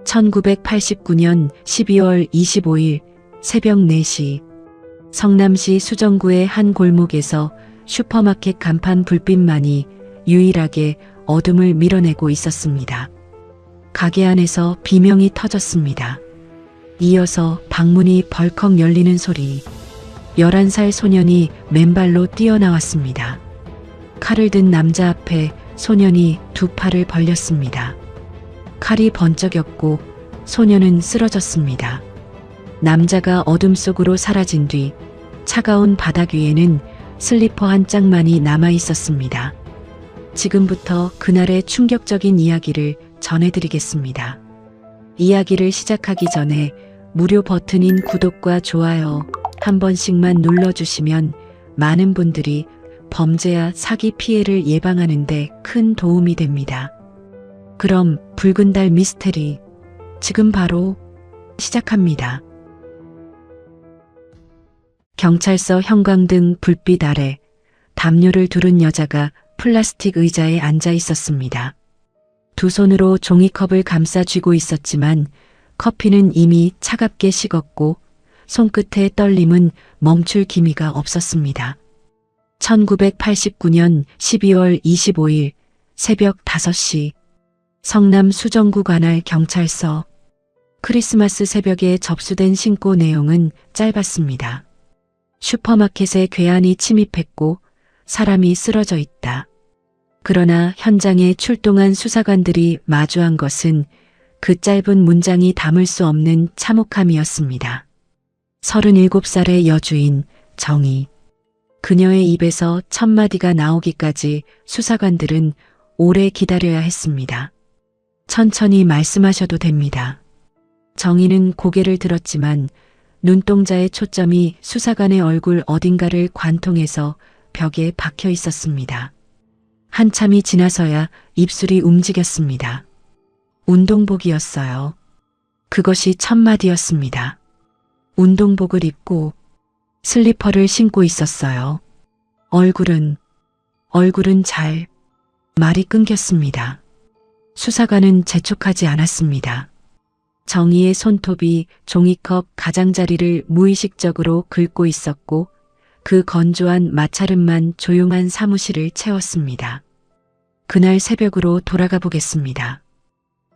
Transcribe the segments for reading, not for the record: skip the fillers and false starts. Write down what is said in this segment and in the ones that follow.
(1989년 12월 25일) 새벽 4시 성남시 수정구의 한 골목에서 슈퍼마켓 간판 불빛만이 유일하게 어둠을 밀어내고 있었습니다. 가게 안에서 비명이 터졌습니다. 이어서 방문이 벌컥 열리는 소리. 11살 소년이 맨발로 뛰어나왔습니다. 칼을 든 남자 앞에 소년이 두 팔을 벌렸습니다. 칼이 번쩍였고 소년은 쓰러졌습니다. 남자가 어둠 속으로 사라진 뒤 차가운 바닥 위에는 슬리퍼 한 짝만이 남아 있었습니다. 지금부터 그날의 충격적인 이야기를 전해드리겠습니다. 이야기를 시작하기 전에 무료 버튼인 구독과 좋아요 한 번씩만 눌러주시면 많은 분들이 범죄와 사기 피해를 예방하는 데 큰 도움이 됩니다. 그럼 붉은 달 미스테리 지금 바로 시작합니다. 경찰서 형광등 불빛 아래 담요를 두른 여자가 플라스틱 의자에 앉아 있었습니다. 두 손으로 종이컵을 감싸 쥐고 있었지만 커피는 이미 차갑게 식었고 손끝의 떨림은 멈출 기미가 없었습니다. 1989년 12월 25일 새벽 5시 성남 수정구 관할 경찰서. 크리스마스 새벽에 접수된 신고 내용은 짧았습니다. 슈퍼마켓에 괴한이 침입했고 사람이 쓰러져 있다. 그러나 현장에 출동한 수사관들이 마주한 것은 그 짧은 문장이 담을 수 없는 참혹함이었습니다. 37살의 여주인 정희. 그녀의 입에서 첫 마디가 나오기까지 수사관들은 오래 기다려야 했습니다. 천천히 말씀하셔도 됩니다. 정희는 고개를 들었지만 눈동자의 초점이 수사관의 얼굴 어딘가를 관통해서 벽에 박혀 있었습니다. 한참이 지나서야 입술이 움직였습니다. 운동복이었어요. 그것이 첫 마디였습니다. 운동복을 입고 슬리퍼를 신고 있었어요. 얼굴은 잘. 말이 끊겼습니다. 수사관은 재촉하지 않았습니다. 정희의 손톱이 종이컵 가장자리를 무의식적으로 긁고 있었고 그 건조한 마찰음만 조용한 사무실을 채웠습니다. 그날 새벽으로 돌아가 보겠습니다.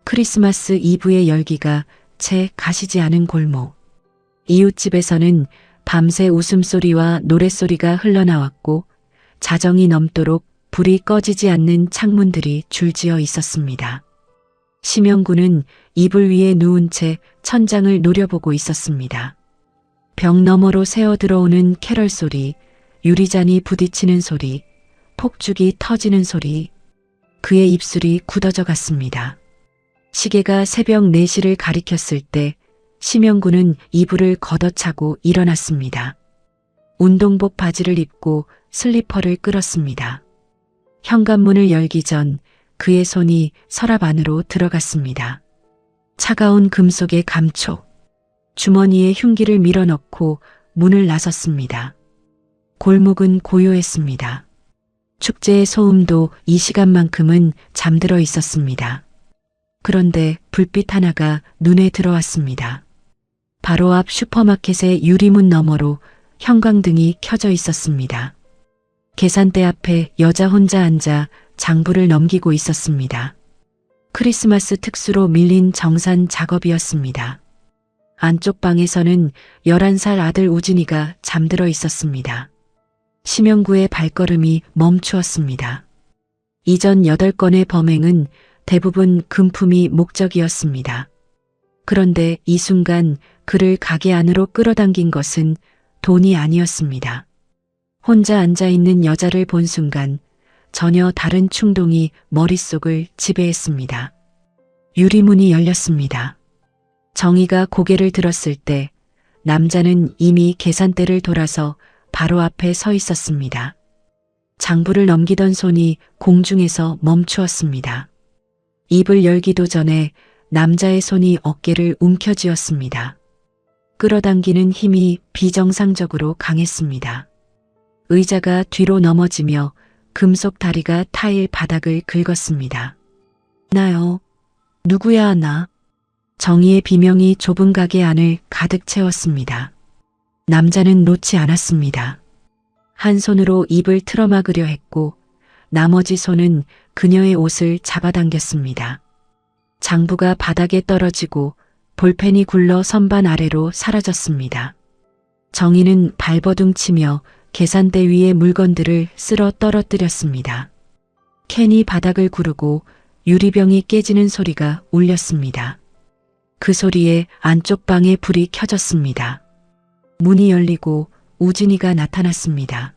크리스마스 이브의 열기가 채 가시지 않은 골목. 이웃집에서는 밤새 웃음소리와 노랫소리가 흘러나왔고 자정이 넘도록 불이 꺼지지 않는 창문들이 줄지어 있었습니다. 심영구는 이불 위에 누운 채 천장을 노려보고 있었습니다. 벽 너머로 새어 들어오는 캐럴 소리, 유리잔이 부딪히는 소리, 폭죽이 터지는 소리. 그의 입술이 굳어져 갔습니다. 시계가 새벽 4시를 가리켰을 때 심영구는 이불을 걷어차고 일어났습니다. 운동복 바지를 입고 슬리퍼를 끌었습니다. 현관문을 열기 전 그의 손이 서랍 안으로 들어갔습니다. 차가운 금속의 감촉. 주머니에 흉기를 밀어넣고 문을 나섰습니다. 골목은 고요했습니다. 축제의 소음도 이 시간만큼은 잠들어 있었습니다. 그런데 불빛 하나가 눈에 들어왔습니다. 바로 앞 슈퍼마켓의 유리문 너머로 형광등이 켜져 있었습니다. 계산대 앞에 여자 혼자 앉아 장부를 넘기고 있었습니다. 크리스마스 특수로 밀린 정산 작업이었습니다. 안쪽 방에서는 11살 아들 우진이가 잠들어 있었습니다. 심영구의 발걸음이 멈추었습니다. 이전 8건의 범행은 대부분 금품이 목적이었습니다. 그런데 이 순간 그를 가게 안으로 끌어당긴 것은 돈이 아니었습니다. 혼자 앉아있는 여자를 본 순간 전혀 다른 충동이 머릿속을 지배했습니다. 유리문이 열렸습니다. 정희가 고개를 들었을 때 남자는 이미 계산대를 돌아서 바로 앞에 서 있었습니다. 장부를 넘기던 손이 공중에서 멈추었습니다. 입을 열기도 전에 남자의 손이 어깨를 움켜쥐었습니다. 끌어당기는 힘이 비정상적으로 강했습니다. 의자가 뒤로 넘어지며 금속 다리가 타일 바닥을 긁었습니다. 나요. 누구야 나? 정의의 비명이 좁은 가게 안을 가득 채웠습니다. 남자는 놓지 않았습니다. 한 손으로 입을 틀어막으려 했고 나머지 손은 그녀의 옷을 잡아당겼습니다. 장부가 바닥에 떨어지고 볼펜이 굴러 선반 아래로 사라졌습니다. 정희는 발버둥 치며 계산대 위의 물건들을 쓸어 떨어뜨렸습니다. 캔이 바닥을 구르고 유리병이 깨지는 소리가 울렸습니다. 그 소리에 안쪽 방에 불이 켜졌습니다. 문이 열리고 우진이가 나타났습니다.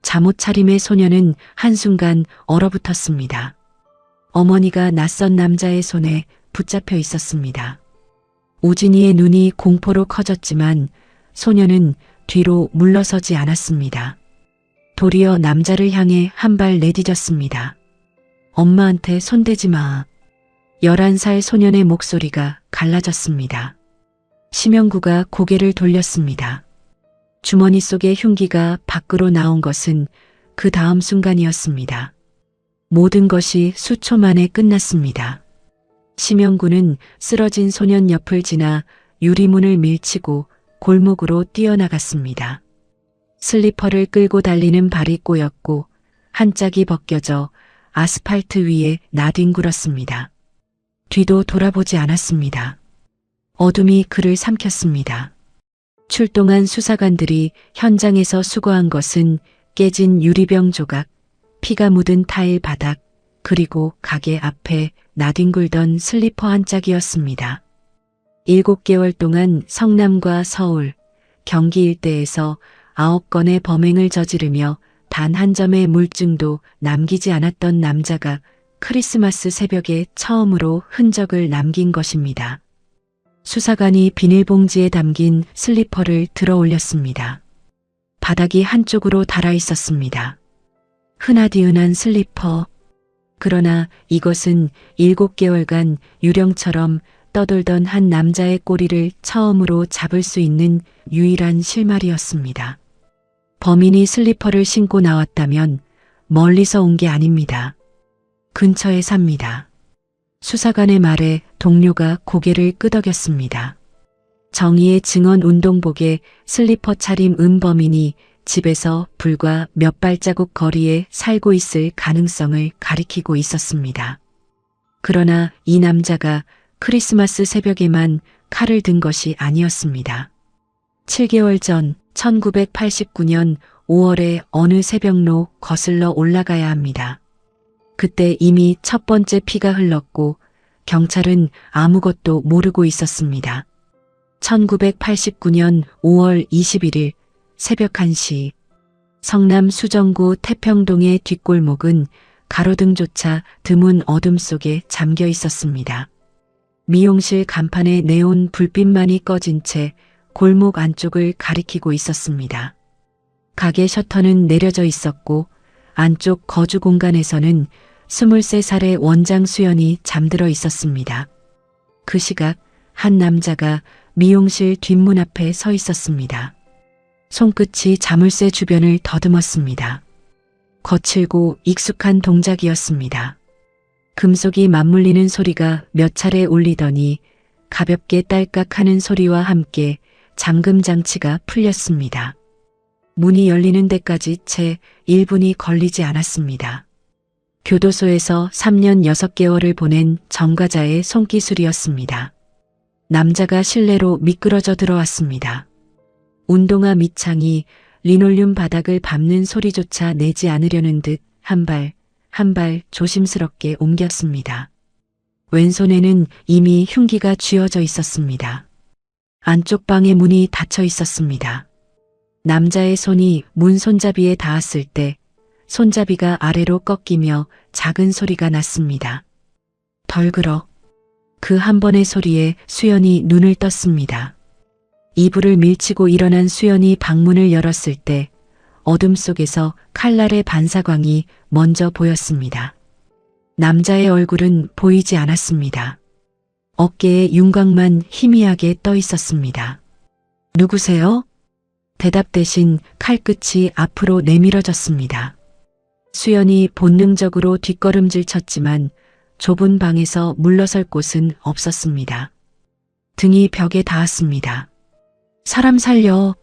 잠옷 차림의 소녀는 한순간 얼어붙었습니다. 어머니가 낯선 남자의 손에 붙잡혀 있었습니다. 우진이의 눈이 공포로 커졌지만 소녀는 뒤로 물러서지 않았습니다. 도리어 남자를 향해 한 발 내디뎠습니다. 엄마한테 손대지 마. 11살 소년의 목소리가 갈라졌습니다. 심영구가 고개를 돌렸습니다. 주머니 속의 흉기가 밖으로 나온 것은 그 다음 순간이었습니다. 모든 것이 수초 만에 끝났습니다. 심영구는 쓰러진 소년 옆을 지나 유리문을 밀치고 골목으로 뛰어나갔습니다. 슬리퍼를 끌고 달리는 발이 꼬였고 한 짝이 벗겨져 아스팔트 위에 나뒹굴었습니다. 뒤도 돌아보지 않았습니다. 어둠이 그를 삼켰습니다. 출동한 수사관들이 현장에서 수거한 것은 깨진 유리병 조각, 피가 묻은 타일 바닥, 그리고 가게 앞에 나뒹굴던 슬리퍼 한 짝이었습니다. 7개월 동안 성남과 서울, 경기 일대에서 9건의 범행을 저지르며 단 한 점의 물증도 남기지 않았던 남자가 크리스마스 새벽에 처음으로 흔적을 남긴 것입니다. 수사관이 비닐봉지에 담긴 슬리퍼를 들어 올렸습니다. 바닥이 한쪽으로 닳아 있었습니다. 흔하디흔한 슬리퍼. 그러나 이것은 7개월간 유령처럼 떠돌던 한 남자의 꼬리를 처음으로 잡을 수 있는 유일한 실마리였습니다. 범인이 슬리퍼를 신고 나왔다면 멀리서 온 게 아닙니다. 근처에 삽니다. 수사관의 말에 동료가 고개를 끄덕였습니다. 정의의 증언 운동복에 슬리퍼 차림 범인이 집에서 불과 몇 발자국 거리에 살고 있을 가능성을 가리키고 있었습니다. 그러나 이 남자가 크리스마스 새벽에만 칼을 든 것이 아니었습니다. 7개월 전 1989년 5월의 어느 새벽로 거슬러 올라가야 합니다. 그때 이미 첫 번째 피가 흘렀고 경찰은 아무것도 모르고 있었습니다. 1989년 5월 21일 새벽 1시 성남 수정구 태평동의 뒷골목은 가로등조차 드문 어둠 속에 잠겨 있었습니다. 미용실 간판에 네온 불빛만이 꺼진 채 골목 안쪽을 가리키고 있었습니다. 가게 셔터는 내려져 있었고 안쪽 거주 공간에서는 23살의 원장 수연이 잠들어 있었습니다. 그 시각 한 남자가 미용실 뒷문 앞에 서 있었습니다. 손끝이 자물쇠 주변을 더듬었습니다. 거칠고 익숙한 동작이었습니다. 금속이 맞물리는 소리가 몇 차례 울리더니 가볍게 딸깍하는 소리와 함께 잠금 장치가 풀렸습니다. 문이 열리는 데까지 채 1분이 걸리지 않았습니다. 교도소에서 3년 6개월을 보낸 전과자의 손기술이었습니다. 남자가 실내로 미끄러져 들어왔습니다. 운동화 밑창이 리놀륨 바닥을 밟는 소리조차 내지 않으려는 듯 한 발 한 발 조심스럽게 옮겼습니다. 왼손에는 이미 흉기가 쥐어져 있었습니다. 안쪽 방의 문이 닫혀 있었습니다. 남자의 손이 문 손잡이에 닿았을 때 손잡이가 아래로 꺾이며 작은 소리가 났습니다. 덜그럭. 그 한 번의 소리에 수연이 눈을 떴습니다. 이불을 밀치고 일어난 수연이 방문을 열었을 때 어둠 속에서 칼날의 반사광이 먼저 보였습니다. 남자의 얼굴은 보이지 않았습니다. 어깨에 윤곽만 희미하게 떠 있었습니다. 누구세요? 대답 대신 칼끝이 앞으로 내밀어졌습니다. 수연이 본능적으로 뒷걸음질 쳤지만 좁은 방에서 물러설 곳은 없었습니다. 등이 벽에 닿았습니다. 사람 살려.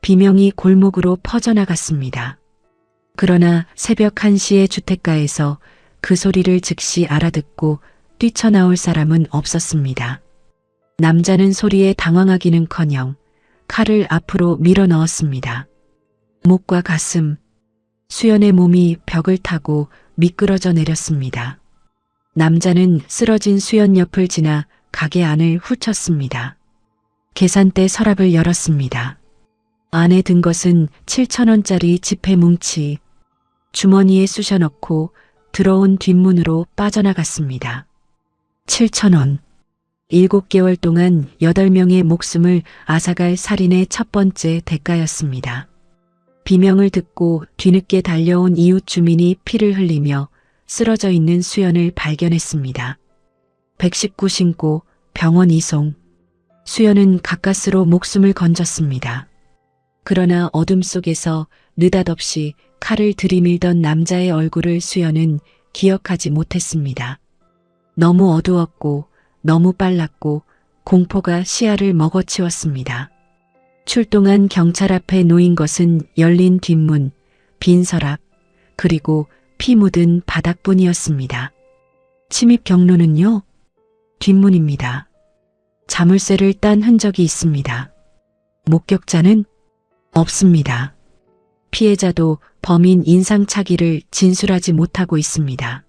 비명이 골목으로 퍼져나갔습니다. 그러나 새벽 1시의 주택가에서 그 소리를 즉시 알아듣고 뛰쳐나올 사람은 없었습니다. 남자는 소리에 당황하기는커녕 칼을 앞으로 밀어 넣었습니다. 목과 가슴, 수연의 몸이 벽을 타고 미끄러져 내렸습니다. 남자는 쓰러진 수연 옆을 지나 가게 안을 훑었습니다. 계산대 서랍을 열었습니다. 안에 든 것은 7,000원짜리 지폐 뭉치. 주머니에 쑤셔 넣고 들어온 뒷문으로 빠져나갔습니다. 7,000원. 7개월 동안 8명의 목숨을 앗아갈 살인의 첫 번째 대가였습니다. 비명을 듣고 뒤늦게 달려온 이웃 주민이 피를 흘리며 쓰러져 있는 수연을 발견했습니다. 119 신고 병원 이송. 수연은 가까스로 목숨을 건졌습니다. 그러나 어둠 속에서 느닷없이 칼을 들이밀던 남자의 얼굴을 수연은 기억하지 못했습니다. 너무 어두웠고 너무 빨랐고 공포가 시야를 먹어치웠습니다. 출동한 경찰 앞에 놓인 것은 열린 뒷문, 빈 서랍, 그리고 피 묻은 바닥뿐이었습니다. 침입 경로는요? 뒷문입니다. 자물쇠를 딴 흔적이 있습니다. 목격자는 없습니다. 피해자도 범인 인상착의를 진술하지 못하고 있습니다.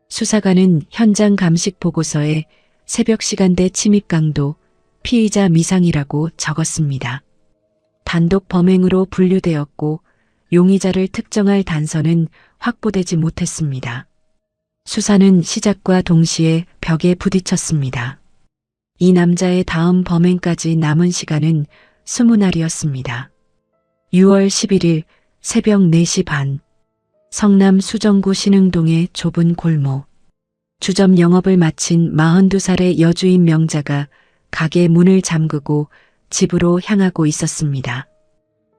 수사관은 현장 감식 보고서에 새벽 시간대 침입 강도, 피의자 미상이라고 적었습니다. 단독 범행으로 분류되었고 용의자를 특정할 단서는 확보되지 못했습니다. 수사는 시작과 동시에 벽에 부딪혔습니다. 이 남자의 다음 범행까지 남은 시간은 20날이었습니다. 6월 11일 새벽 4시 반, 성남 수정구 신흥동의 좁은 골목. 주점 영업을 마친 42살의 여주인 명자가 가게 문을 잠그고 집으로 향하고 있었습니다.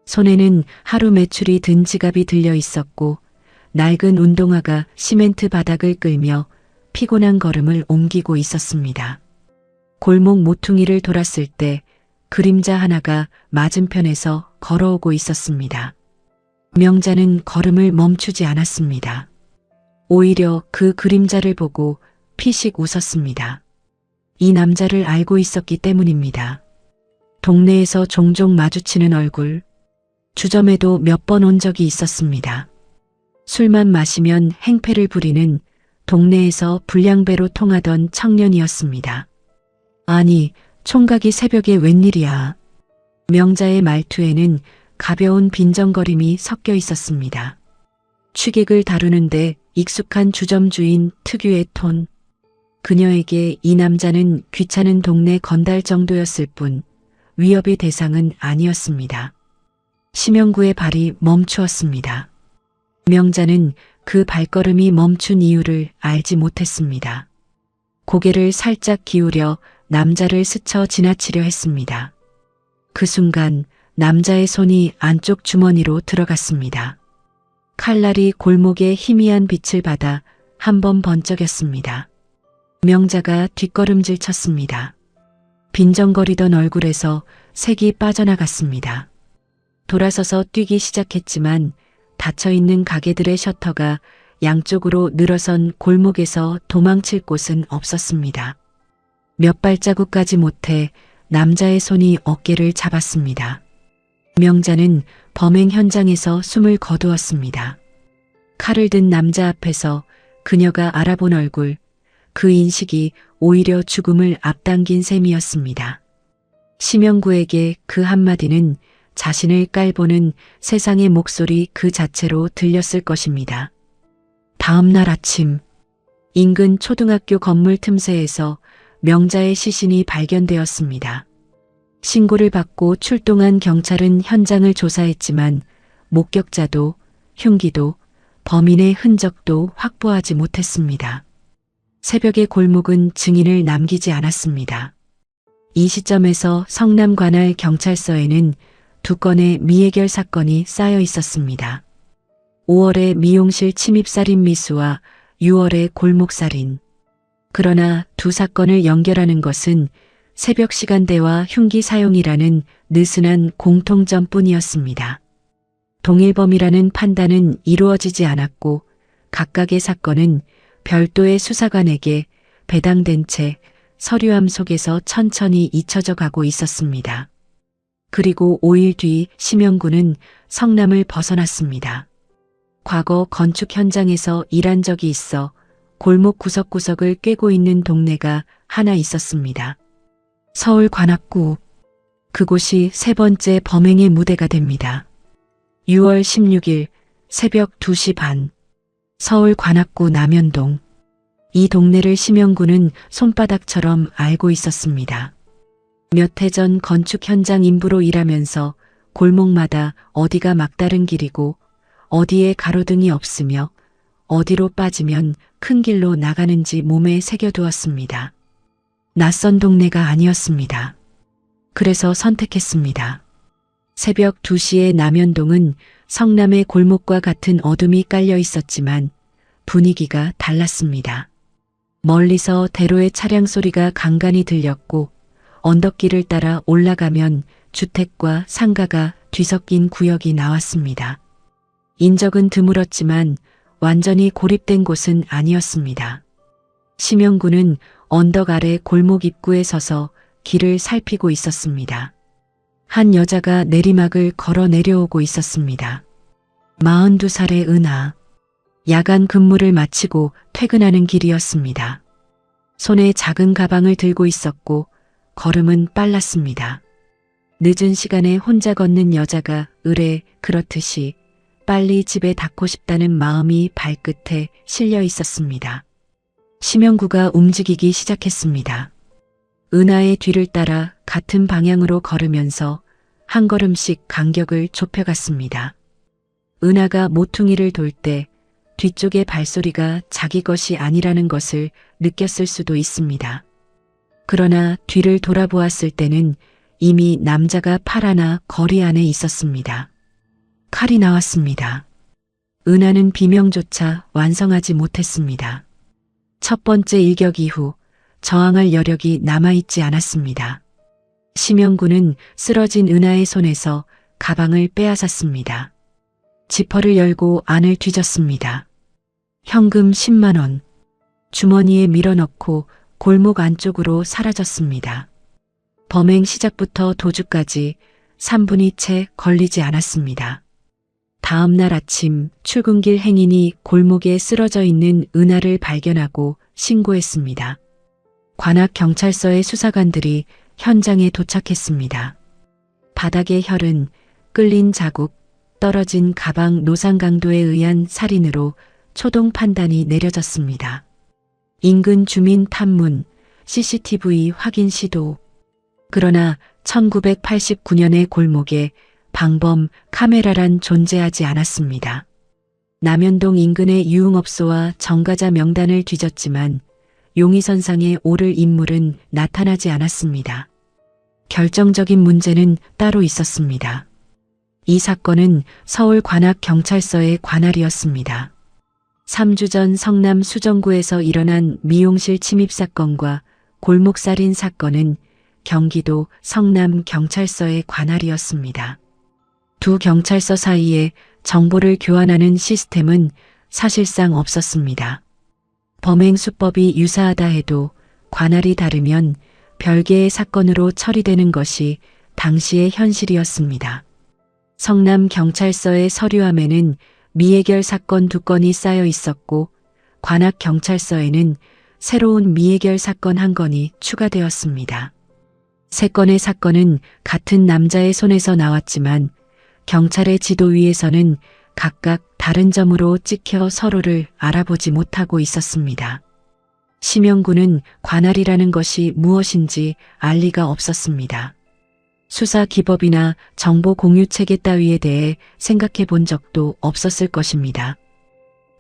손에는 하루 매출이 든 지갑이 들려 있었고 낡은 운동화가 시멘트 바닥을 끌며 피곤한 걸음을 옮기고 있었습니다. 골목 모퉁이를 돌았을 때 그림자 하나가 맞은편에서 걸어오고 있었습니다. 명자는 걸음을 멈추지 않았습니다. 오히려 그 그림자를 보고 피식 웃었습니다. 이 남자를 알고 있었기 때문입니다. 동네에서 종종 마주치는 얼굴, 주점에도 몇 번 온 적이 있었습니다. 술만 마시면 행패를 부리는 동네에서 불량배로 통하던 청년이었습니다. 아니, 총각이 새벽에 웬일이야. 명자의 말투에는 가벼운 빈정거림이 섞여 있었습니다. 취객을 다루는데 익숙한 주점 주인 특유의 톤. 그녀에게 이 남자는 귀찮은 동네 건달 정도였을 뿐 위협의 대상은 아니었습니다. 심영구의 발이 멈추었습니다. 명자는 그 발걸음이 멈춘 이유를 알지 못했습니다. 고개를 살짝 기울여 남자를 스쳐 지나치려 했습니다. 그 순간 남자의 손이 안쪽 주머니로 들어갔습니다. 칼날이 골목에 희미한 빛을 받아 한 번 번쩍였습니다. 명자가 뒷걸음질 쳤습니다. 빈정거리던 얼굴에서 색이 빠져나갔습니다. 돌아서서 뛰기 시작했지만 닫혀있는 가게들의 셔터가 양쪽으로 늘어선 골목에서 도망칠 곳은 없었습니다. 몇 발자국 가지 못해 남자의 손이 어깨를 잡았습니다. 명자는 범행 현장에서 숨을 거두었습니다. 칼을 든 남자 앞에서 그녀가 알아본 얼굴, 그 인식이 오히려 죽음을 앞당긴 셈이었습니다. 심영구에게 그 한마디는 자신을 깔보는 세상의 목소리 그 자체로 들렸을 것입니다. 다음 날 아침, 인근 초등학교 건물 틈새에서 명자의 시신이 발견되었습니다. 신고를 받고 출동한 경찰은 현장을 조사했지만 목격자도 흉기도 범인의 흔적도 확보하지 못했습니다. 새벽의 골목은 증인을 남기지 않았습니다. 이 시점에서 성남 관할 경찰서에는 2건의 미해결 사건이 쌓여 있었습니다. 5월에 미용실 침입살인 미수와 6월에 골목살인. 그러나 두 사건을 연결하는 것은 새벽 시간대와 흉기 사용이라는 느슨한 공통점뿐이었습니다. 동일범이라는 판단은 이루어지지 않았고 각각의 사건은 별도의 수사관에게 배당된 채 서류함 속에서 천천히 잊혀져 가고 있었습니다. 그리고 5일 뒤 심영구는 성남을 벗어났습니다. 과거 건축 현장에서 일한 적이 있어 골목 구석구석을 꿰고 있는 동네가 하나 있었습니다. 서울 관악구. 그곳이 세 번째 범행의 무대가 됩니다. 6월 16일 새벽 2시 반. 서울 관악구 남현동. 이 동네를 심영구는 손바닥처럼 알고 있었습니다. 몇 해 전 건축 현장 인부로 일하면서 골목마다 어디가 막다른 길이고 어디에 가로등이 없으며 어디로 빠지면 큰 길로 나가는지 몸에 새겨두었습니다. 낯선 동네가 아니었습니다. 그래서 선택했습니다. 새벽 2시에 남현동은 성남의 골목과 같은 어둠이 깔려 있었지만 분위기가 달랐습니다. 멀리서 대로의 차량 소리가 간간히 들렸고 언덕길을 따라 올라가면 주택과 상가가 뒤섞인 구역이 나왔습니다. 인적은 드물었지만 완전히 고립된 곳은 아니었습니다. 심영구는 언덕 아래 골목 입구에 서서 길을 살피고 있었습니다. 한 여자가 내리막을 걸어 내려오고 있었습니다. 42살의 은하. 야간 근무를 마치고 퇴근하는 길이었습니다. 손에 작은 가방을 들고 있었고 걸음은 빨랐습니다. 늦은 시간에 혼자 걷는 여자가 의뢰 그렇듯이 빨리 집에 닿고 싶다는 마음이 발끝에 실려 있었습니다. 심영구가 움직이기 시작했습니다. 은하의 뒤를 따라 같은 방향으로 걸으면서 한 걸음씩 간격을 좁혀갔습니다. 은하가 모퉁이를 돌 때 뒤쪽의 발소리가 자기 것이 아니라는 것을 느꼈을 수도 있습니다. 그러나 뒤를 돌아보았을 때는 이미 남자가 팔 하나 거리 안에 있었습니다. 칼이 나왔습니다. 은하는 비명조차 완성하지 못했습니다. 첫 번째 일격 이후 저항할 여력이 남아있지 않았습니다. 심영구는 쓰러진 은하의 손에서 가방을 빼앗았습니다. 지퍼를 열고 안을 뒤졌습니다. 현금 10만 원. 주머니에 밀어넣고 골목 안쪽으로 사라졌습니다. 범행 시작부터 도주까지 3분이 채 걸리지 않았습니다. 다음 날 아침 출근길 행인이 골목에 쓰러져 있는 은하를 발견하고 신고했습니다. 관악경찰서의 수사관들이 현장에 도착했습니다. 바닥의 혈흔, 끌린 자국, 떨어진 가방 노상 강도에 의한 살인으로 초동 판단이 내려졌습니다. 인근 주민 탐문, CCTV 확인 시도. 그러나 1989년의 골목에 방범 카메라란 존재하지 않았습니다. 남현동 인근의 유흥업소와 정가자 명단을 뒤졌지만 용의선상에 오를 인물은 나타나지 않았습니다. 결정적인 문제는 따로 있었습니다. 이 사건은 서울 관악경찰서의 관할이었습니다. 3주 전 성남 수정구에서 일어난 미용실 침입 사건과 골목살인 사건은 경기도 성남경찰서의 관할이었습니다. 두 경찰서 사이에 정보를 교환하는 시스템은 사실상 없었습니다. 범행 수법이 유사하다 해도 관할이 다르면 별개의 사건으로 처리되는 것이 당시의 현실이었습니다. 성남경찰서의 서류함에는 미해결 사건 2건이 쌓여 있었고 관악경찰서에는 새로운 미해결 사건 1건이 추가되었습니다. 3건의 사건은 같은 남자의 손에서 나왔지만 경찰의 지도 위에서는 각각 다른 점으로 찍혀 서로를 알아보지 못하고 있었습니다. 심영구는 관할이라는 것이 무엇인지 알 리가 없었습니다. 수사 기법이나 정보 공유 체계 따위에 대해 생각해 본 적도 없었을 것입니다.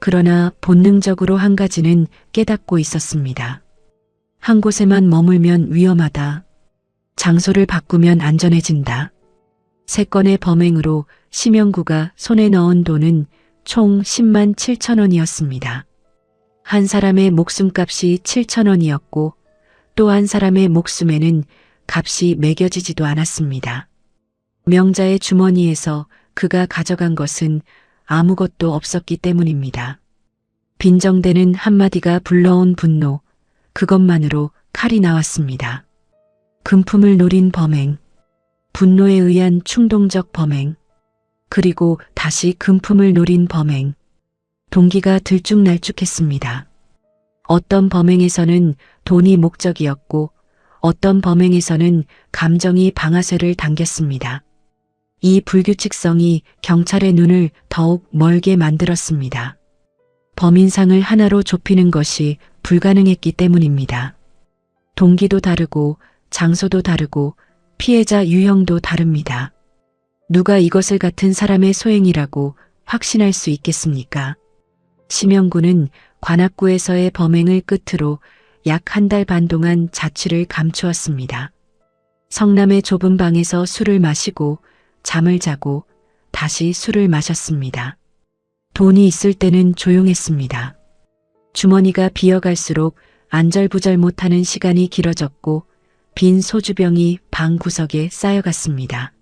그러나 본능적으로 한 가지는 깨닫고 있었습니다. 한 곳에만 머물면 위험하다. 장소를 바꾸면 안전해진다. 3건의 범행으로 심영구가 손에 넣은 돈은 총 10만 7천 원이었습니다. 한 사람의 목숨값이 7천 원이었고 또 한 사람의 목숨에는 값이 매겨지지도 않았습니다. 명자의 주머니에서 그가 가져간 것은 아무것도 없었기 때문입니다. 빈정대는 한마디가 불러온 분노, 그것만으로 칼이 나왔습니다. 금품을 노린 범행, 분노에 의한 충동적 범행, 그리고 다시 금품을 노린 범행. 동기가 들쭉날쭉했습니다. 어떤 범행에서는 돈이 목적이었고 어떤 범행에서는 감정이 방아쇠를 당겼습니다. 이 불규칙성이 경찰의 눈을 더욱 멀게 만들었습니다. 범인상을 하나로 좁히는 것이 불가능했기 때문입니다. 동기도 다르고 장소도 다르고 피해자 유형도 다릅니다. 누가 이것을 같은 사람의 소행이라고 확신할 수 있겠습니까? 심영구는 관악구에서의 범행을 끝으로 약 한 달 반 동안 자취를 감추었습니다. 성남의 좁은 방에서 술을 마시고 잠을 자고 다시 술을 마셨습니다. 돈이 있을 때는 조용했습니다. 주머니가 비어갈수록 안절부절 못하는 시간이 길어졌고 빈 소주병이 방 구석에 쌓여갔습니다.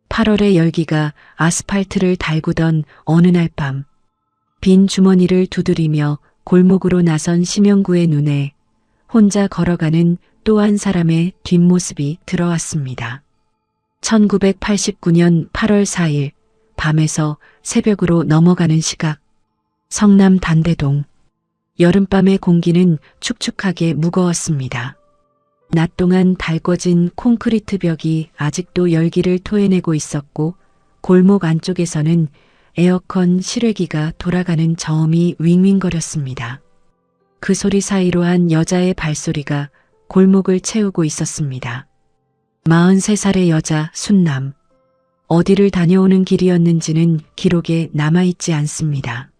8월의 열기가 아스팔트를 달구던 어느 날 밤, 빈 주머니를 두드리며 골목으로 나선 심영구의 눈에 혼자 걸어가는 또 한 사람의 뒷모습이 들어왔습니다. 1989년 8월 4일 밤에서 새벽으로 넘어가는 시각, 성남 단대동. 여름밤의 공기는 축축하게 무거웠습니다. 낮 동안 달궈진 콘크리트 벽이 아직도 열기를 토해내고 있었고 골목 안쪽에서는 에어컨 실외기가 돌아가는 저음이 윙윙거렸습니다. 그 소리 사이로 한 여자의 발소리가 골목을 채우고 있었습니다. 43살의 여자 순남. 어디를 다녀오는 길이었는지는 기록에 남아있지 않습니다.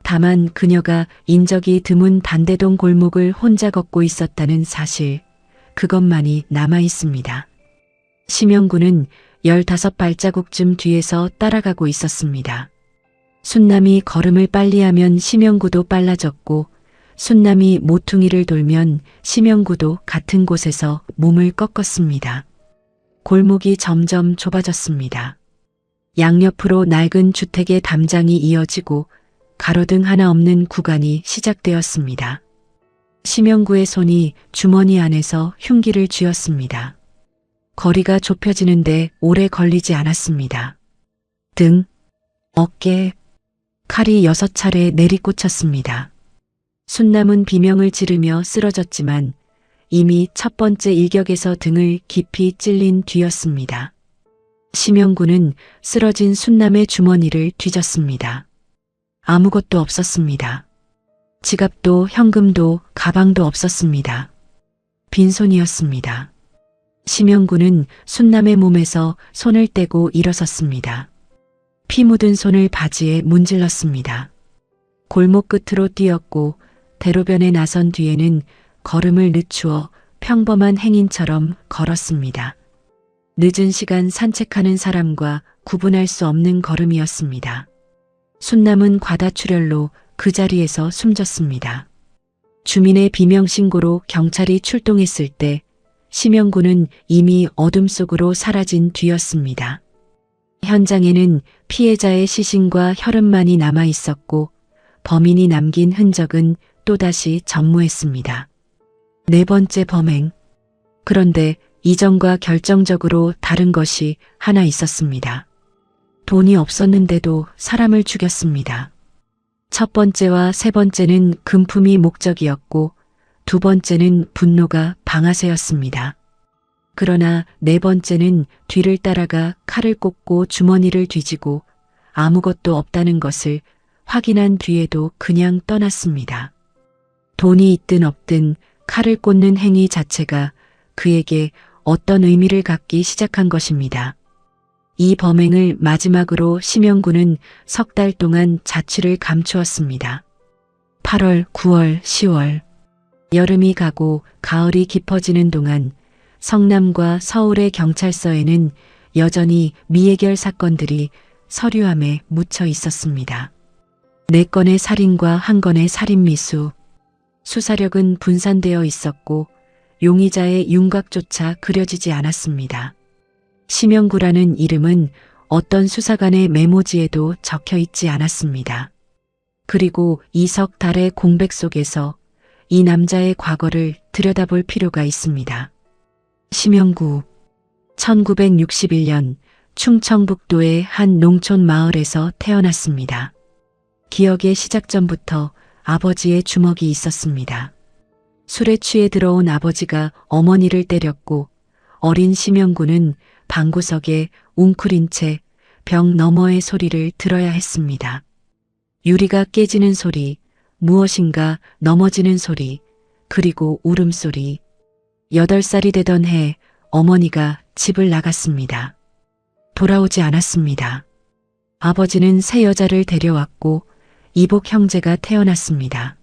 다만 그녀가 인적이 드문 단대동 골목을 혼자 걷고 있었다는 사실, 그것만이 남아있습니다. 심영구는 15발자국쯤 뒤에서 따라가고 있었습니다. 순남이 걸음을 빨리 하면 심영구도 빨라졌고 순남이 모퉁이를 돌면 심영구도 같은 곳에서 몸을 꺾었습니다. 골목이 점점 좁아졌습니다. 양옆으로 낡은 주택의 담장이 이어지고 가로등 하나 없는 구간이 시작되었습니다. 심영구의 손이 주머니 안에서 흉기를 쥐었습니다. 거리가 좁혀지는데 오래 걸리지 않았습니다. 등, 어깨, 칼이 6차례 내리꽂혔습니다. 순남은 비명을 지르며 쓰러졌지만 이미 첫 번째 일격에서 등을 깊이 찔린 뒤였습니다. 심영구는 쓰러진 순남의 주머니를 뒤졌습니다. 아무것도 없었습니다. 지갑도 현금도 가방도 없었습니다. 빈손이었습니다. 심영구는 순남의 몸에서 손을 떼고 일어섰습니다. 피 묻은 손을 바지에 문질렀습니다. 골목 끝으로 뛰었고 대로변에 나선 뒤에는 걸음을 늦추어 평범한 행인처럼 걸었습니다. 늦은 시간 산책하는 사람과 구분할 수 없는 걸음이었습니다. 순남은 과다출혈로 그 자리에서 숨졌습니다. 주민의 비명신고로 경찰이 출동했을 때 심영구는 이미 어둠 속으로 사라진 뒤였습니다. 현장에는 피해자의 시신과 혈흔만이 남아 있었고 범인이 남긴 흔적은 또다시 전무했습니다. 네 번째 범행. 그런데 이전과 결정적으로 다른 것이 하나 있었습니다. 돈이 없었는데도 사람을 죽였습니다. 첫 번째와 세 번째는 금품이 목적이었고 두 번째는 분노가 방아쇠였습니다. 그러나 네 번째는 뒤를 따라가 칼을 꽂고 주머니를 뒤지고 아무것도 없다는 것을 확인한 뒤에도 그냥 떠났습니다. 돈이 있든 없든 칼을 꽂는 행위 자체가 그에게 어떤 의미를 갖기 시작한 것입니다. 이 범행을 마지막으로 심영구는 석 달 동안 자취를 감추었습니다. 8월, 9월, 10월. 여름이 가고 가을이 깊어지는 동안 성남과 서울의 경찰서에는 여전히 미해결 사건들이 서류함에 묻혀 있었습니다. 4건의 살인과 1건의 살인미수. 수사력은 분산되어 있었고 용의자의 윤곽조차 그려지지 않았습니다. 심영구라는 이름은 어떤 수사관의 메모지에도 적혀 있지 않았습니다. 그리고 이석달의 공백 속에서 이 남자의 과거를 들여다볼 필요가 있습니다. 심영구. 1961년 충청북도의 한 농촌 마을에서 태어났습니다. 기억의 시작 전부터 아버지의 주먹이 있었습니다. 술에 취해 들어온 아버지가 어머니를 때렸고 어린 심영구는 방구석에 웅크린 채 벽 너머의 소리를 들어야 했습니다. 유리가 깨지는 소리, 무엇인가 넘어지는 소리, 그리고 울음소리. 8살이 되던 해 어머니가 집을 나갔습니다. 돌아오지 않았습니다. 아버지는 새 여자를 데려왔고 이복 형제가 태어났습니다.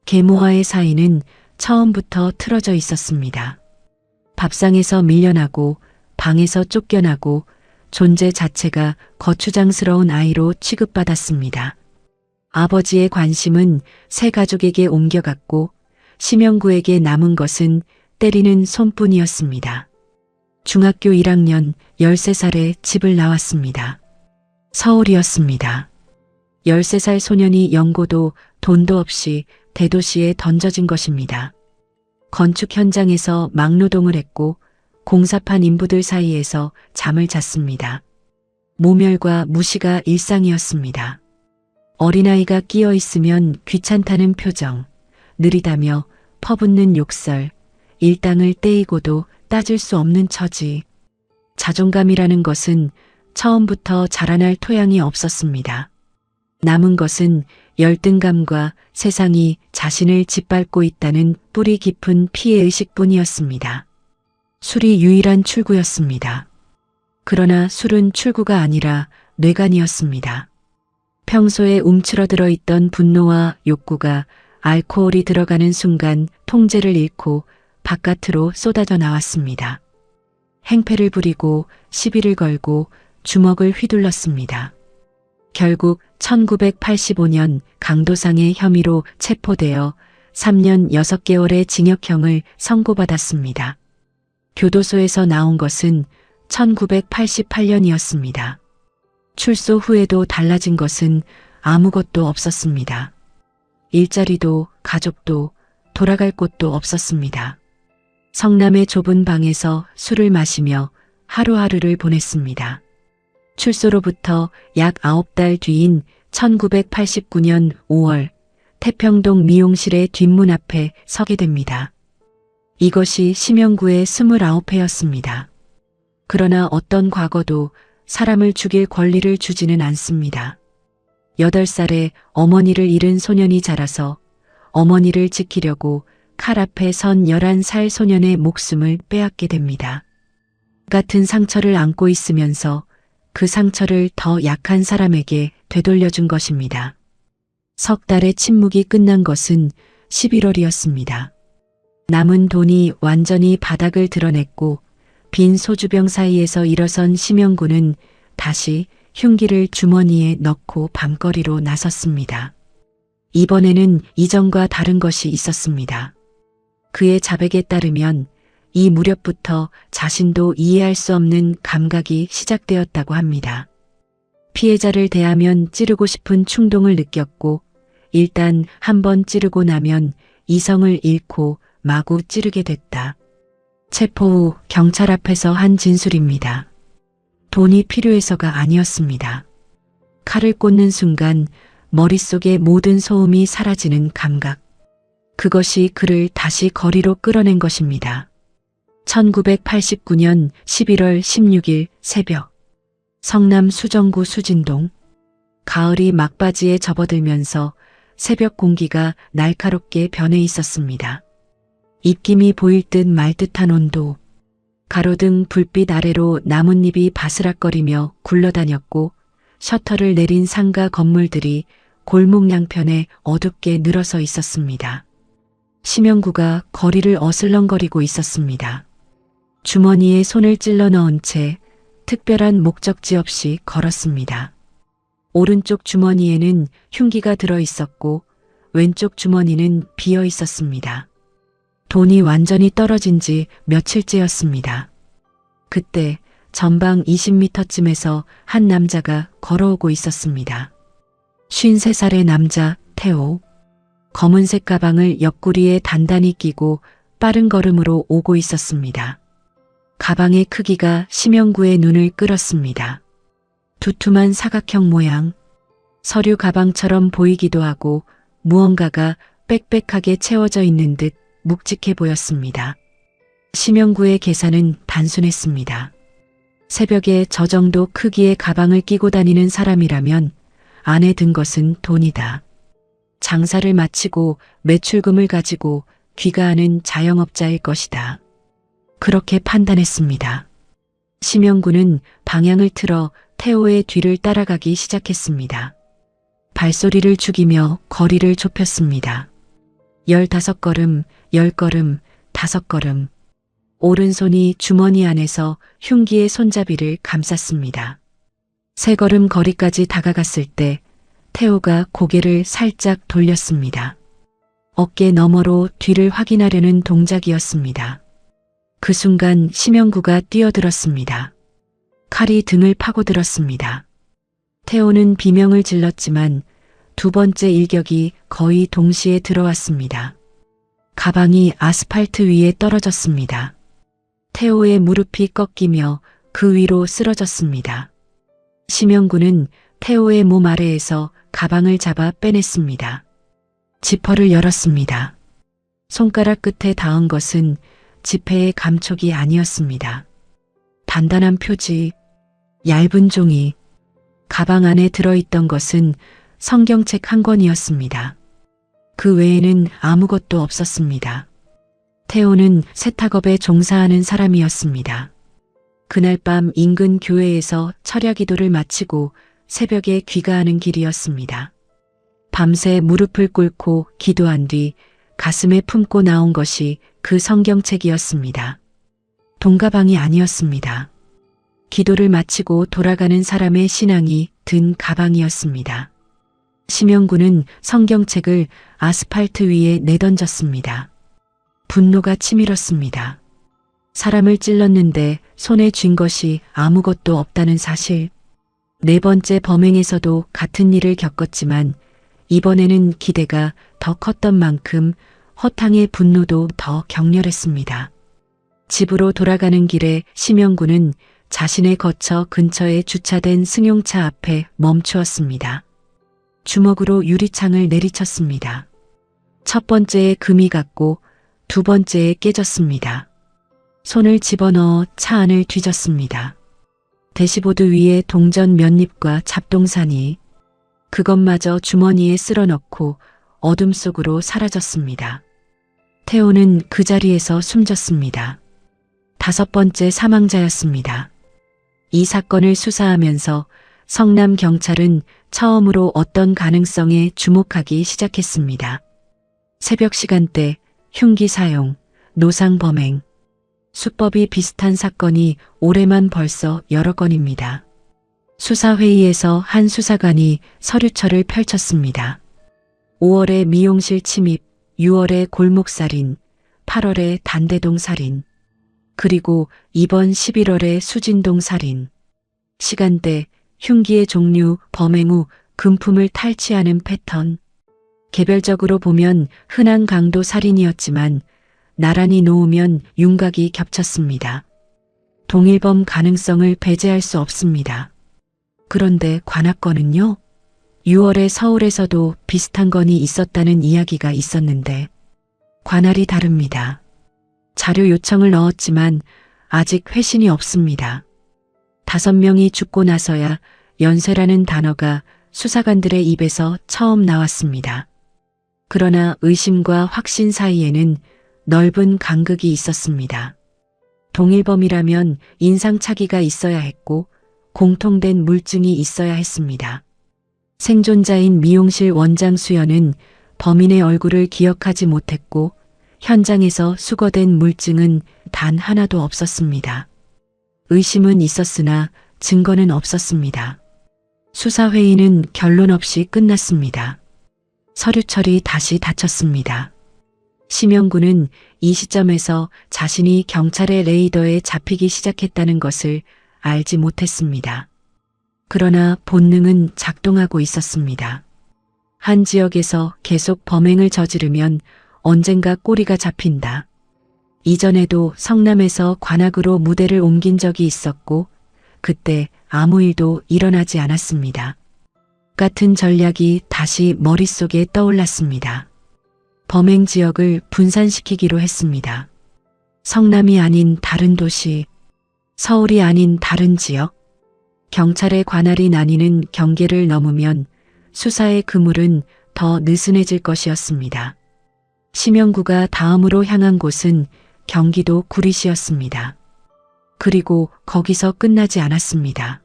계모와의 사이는 처음부터 틀어져 있었습니다. 밥상에서 밀려나고 방에서 쫓겨나고 존재 자체가 거추장스러운 아이로 취급받았습니다. 아버지의 관심은 새 가족에게 옮겨갔고 심영구에게 남은 것은 때리는 손뿐이었습니다. 중학교 1학년 13살에 집을 나왔습니다. 서울이었습니다. 13살 소년이 연고도 돈도 없이 대도시에 던져진 것입니다. 건축 현장에서 막노동을 했고 공사판 인부들 사이에서 잠을 잤습니다. 모멸과 무시가 일상이었습니다. 어린아이가 끼어 있으면 귀찮다는 표정, 느리다며 퍼붓는 욕설, 일당을 떼이고도 따질 수 없는 처지. 자존감이라는 것은 처음부터 자라날 토양이 없었습니다. 남은 것은 열등감과 세상이 자신을 짓밟고 있다는 뿌리 깊은 피해의식뿐이었습니다. 술이 유일한 출구였습니다. 그러나 술은 출구가 아니라 뇌관이었습니다. 평소에 움츠러들어 있던 분노와 욕구가 알코올이 들어가는 순간 통제를 잃고 바깥으로 쏟아져 나왔습니다. 행패를 부리고 시비를 걸고 주먹을 휘둘렀습니다. 결국 1985년 강도상의 혐의로 체포되어 3년 6개월의 징역형을 선고받았습니다. 교도소에서 나온 것은 1988년이었습니다. 출소 후에도 달라진 것은 아무것도 없었습니다. 일자리도 가족도 돌아갈 곳도 없었습니다. 성남의 좁은 방에서 술을 마시며 하루하루를 보냈습니다. 출소로부터 약 9달 뒤인 1989년 5월 태평동 미용실의 뒷문 앞에 서게 됩니다. 이것이 심영구의 29회였습니다. 그러나 어떤 과거도 사람을 죽일 권리를 주지는 않습니다. 8살에 어머니를 잃은 소년이 자라서 어머니를 지키려고 칼 앞에 선 11살 소년의 목숨을 빼앗게 됩니다. 같은 상처를 안고 있으면서 그 상처를 더 약한 사람에게 되돌려준 것입니다. 석 달의 침묵이 끝난 것은 11월이었습니다. 남은 돈이 완전히 바닥을 드러냈고 빈 소주병 사이에서 일어선 심영구는 다시 흉기를 주머니에 넣고 밤거리로 나섰습니다. 이번에는 이전과 다른 것이 있었습니다. 그의 자백에 따르면 이 무렵부터 자신도 이해할 수 없는 감각이 시작되었다고 합니다. 피해자를 대하면 찌르고 싶은 충동을 느꼈고 일단 한번 찌르고 나면 이성을 잃고 마구 찌르게 됐다. 체포 후 경찰 앞에서 한 진술입니다. 돈이 필요해서가 아니었습니다. 칼을 꽂는 순간 머릿속의 모든 소음이 사라지는 감각. 그것이 그를 다시 거리로 끌어낸 것입니다. 1989년 11월 16일 새벽 성남 수정구 수진동. 가을이 막바지에 접어들면서 새벽 공기가 날카롭게 변해 있었습니다. 입김이 보일 듯 말 듯한 온도. 가로등 불빛 아래로 나뭇잎이 바스락거리며 굴러다녔고 셔터를 내린 상가 건물들이 골목 양편에 어둡게 늘어서 있었습니다. 심영구가 거리를 어슬렁거리고 있었습니다. 주머니에 손을 찔러 넣은 채 특별한 목적지 없이 걸었습니다. 오른쪽 주머니에는 흉기가 들어 있었고 왼쪽 주머니는 비어 있었습니다. 돈이 완전히 떨어진 지 며칠째였습니다. 그때 전방 20m쯤에서 한 남자가 걸어오고 있었습니다. 53살의 남자 태호. 검은색 가방을 옆구리에 단단히 끼고 빠른 걸음으로 오고 있었습니다. 가방의 크기가 심영구의 눈을 끌었습니다. 두툼한 사각형 모양, 서류 가방처럼 보이기도 하고 무언가가 빽빽하게 채워져 있는 듯 묵직해 보였습니다. 심영구의 계산은 단순했습니다. 새벽에 저 정도 크기의 가방을 끼고 다니는 사람이라면 안에 든 것은 돈이다. 장사를 마치고 매출금을 가지고 귀가하는 자영업자일 것이다. 그렇게 판단했습니다. 심영구는 방향을 틀어 태호의 뒤를 따라가기 시작했습니다. 발소리를 죽이며 거리를 좁혔습니다. 15걸음, 10걸음, 5걸음. 오른손이 주머니 안에서 흉기의 손잡이를 감쌌습니다. 3걸음 거리까지 다가갔을 때 태호가 고개를 살짝 돌렸습니다. 어깨 너머로 뒤를 확인하려는 동작이었습니다. 그 순간 심영구가 뛰어들었습니다. 칼이 등을 파고들었습니다. 태호는 비명을 질렀지만 두 번째 일격이 거의 동시에 들어왔습니다. 가방이 아스팔트 위에 떨어졌습니다. 태호의 무릎이 꺾이며 그 위로 쓰러졌습니다. 심영구는 태호의 몸 아래에서 가방을 잡아 빼냈습니다. 지퍼를 열었습니다. 손가락 끝에 닿은 것은 지폐의 감촉이 아니었습니다. 단단한 표지, 얇은 종이, 가방 안에 들어있던 것은 성경책 한 권이었습니다. 그 외에는 아무것도 없었습니다. 태호는 세탁업에 종사하는 사람이었습니다. 그날 밤 인근 교회에서 철야 기도를 마치고 새벽에 귀가하는 길이었습니다. 밤새 무릎을 꿇고 기도한 뒤 가슴에 품고 나온 것이 그 성경책이었습니다. 돈가방이 아니었습니다. 기도를 마치고 돌아가는 사람의 신앙이 든 가방이었습니다. 심영구는 성경책을 아스팔트 위에 내던졌습니다. 분노가 치밀었습니다. 사람을 찔렀는데 손에 쥔 것이 아무것도 없다는 사실. 4번째 범행에서도 같은 일을 겪었지만 이번에는 기대가 더 컸던 만큼 허탕의 분노도 더 격렬했습니다. 집으로 돌아가는 길에 심영구는 자신의 거처 근처에 주차된 승용차 앞에 멈추었습니다. 주먹으로 유리창을 내리쳤습니다. 첫 번째에 금이 갔고 두 번째에 깨졌습니다. 손을 집어넣어 차 안을 뒤졌습니다. 대시보드 위에 동전 몇 잎과 잡동사니, 그것마저 주머니에 쓸어넣고 어둠 속으로 사라졌습니다. 태호는 그 자리에서 숨졌습니다. 5번째 사망자였습니다. 이 사건을 수사하면서 성남 경찰은 처음으로 어떤 가능성에 주목하기 시작했습니다. 새벽 시간대, 흉기 사용, 노상 범행, 수법이 비슷한 사건이 올해만 벌써 여러 건입니다. 수사회의에서 한 수사관이 서류철을 펼쳤습니다. 5월에 미용실 침입, 6월에 골목살인, 8월에 단대동 살인, 그리고 이번 11월에 수진동 살인. 시간대, 흉기의 종류, 범행 후 금품을 탈취하는 패턴. 개별적으로 보면 흔한 강도 살인이었지만 나란히 놓으면 윤곽이 겹쳤습니다. 동일범 가능성을 배제할 수 없습니다. 그런데 관악건은요? 6월에 서울에서도 비슷한 건이 있었다는 이야기가 있었는데 관할이 다릅니다. 자료 요청을 넣었지만 아직 회신이 없습니다. 5명이 죽고 나서야 연쇄라는 단어가 수사관들의 입에서 처음 나왔습니다. 그러나 의심과 확신 사이에는 넓은 간극이 있었습니다. 동일범이라면 인상착의가 있어야 했고 공통된 물증이 있어야 했습니다. 생존자인 미용실 원장 수연은 범인의 얼굴을 기억하지 못했고 현장에서 수거된 물증은 단 하나도 없었습니다. 의심은 있었으나 증거는 없었습니다. 수사회의는 결론 없이 끝났습니다. 서류철이 다시 닫혔습니다. 심영구는 이 시점에서 자신이 경찰의 레이더에 잡히기 시작했다는 것을 알지 못했습니다. 그러나 본능은 작동하고 있었습니다. 한 지역에서 계속 범행을 저지르면 언젠가 꼬리가 잡힌다. 이전에도 성남에서 관악으로 무대를 옮긴 적이 있었고 그때 아무 일도 일어나지 않았습니다. 같은 전략이 다시 머릿속에 떠올랐습니다. 범행 지역을 분산시키기로 했습니다. 성남이 아닌 다른 도시, 서울이 아닌 다른 지역, 경찰의 관할이 나뉘는 경계를 넘으면 수사의 그물은 더 느슨해질 것이었습니다. 심영구가 다음으로 향한 곳은 경기도 구리시였습니다. 그리고 거기서 끝나지 않았습니다.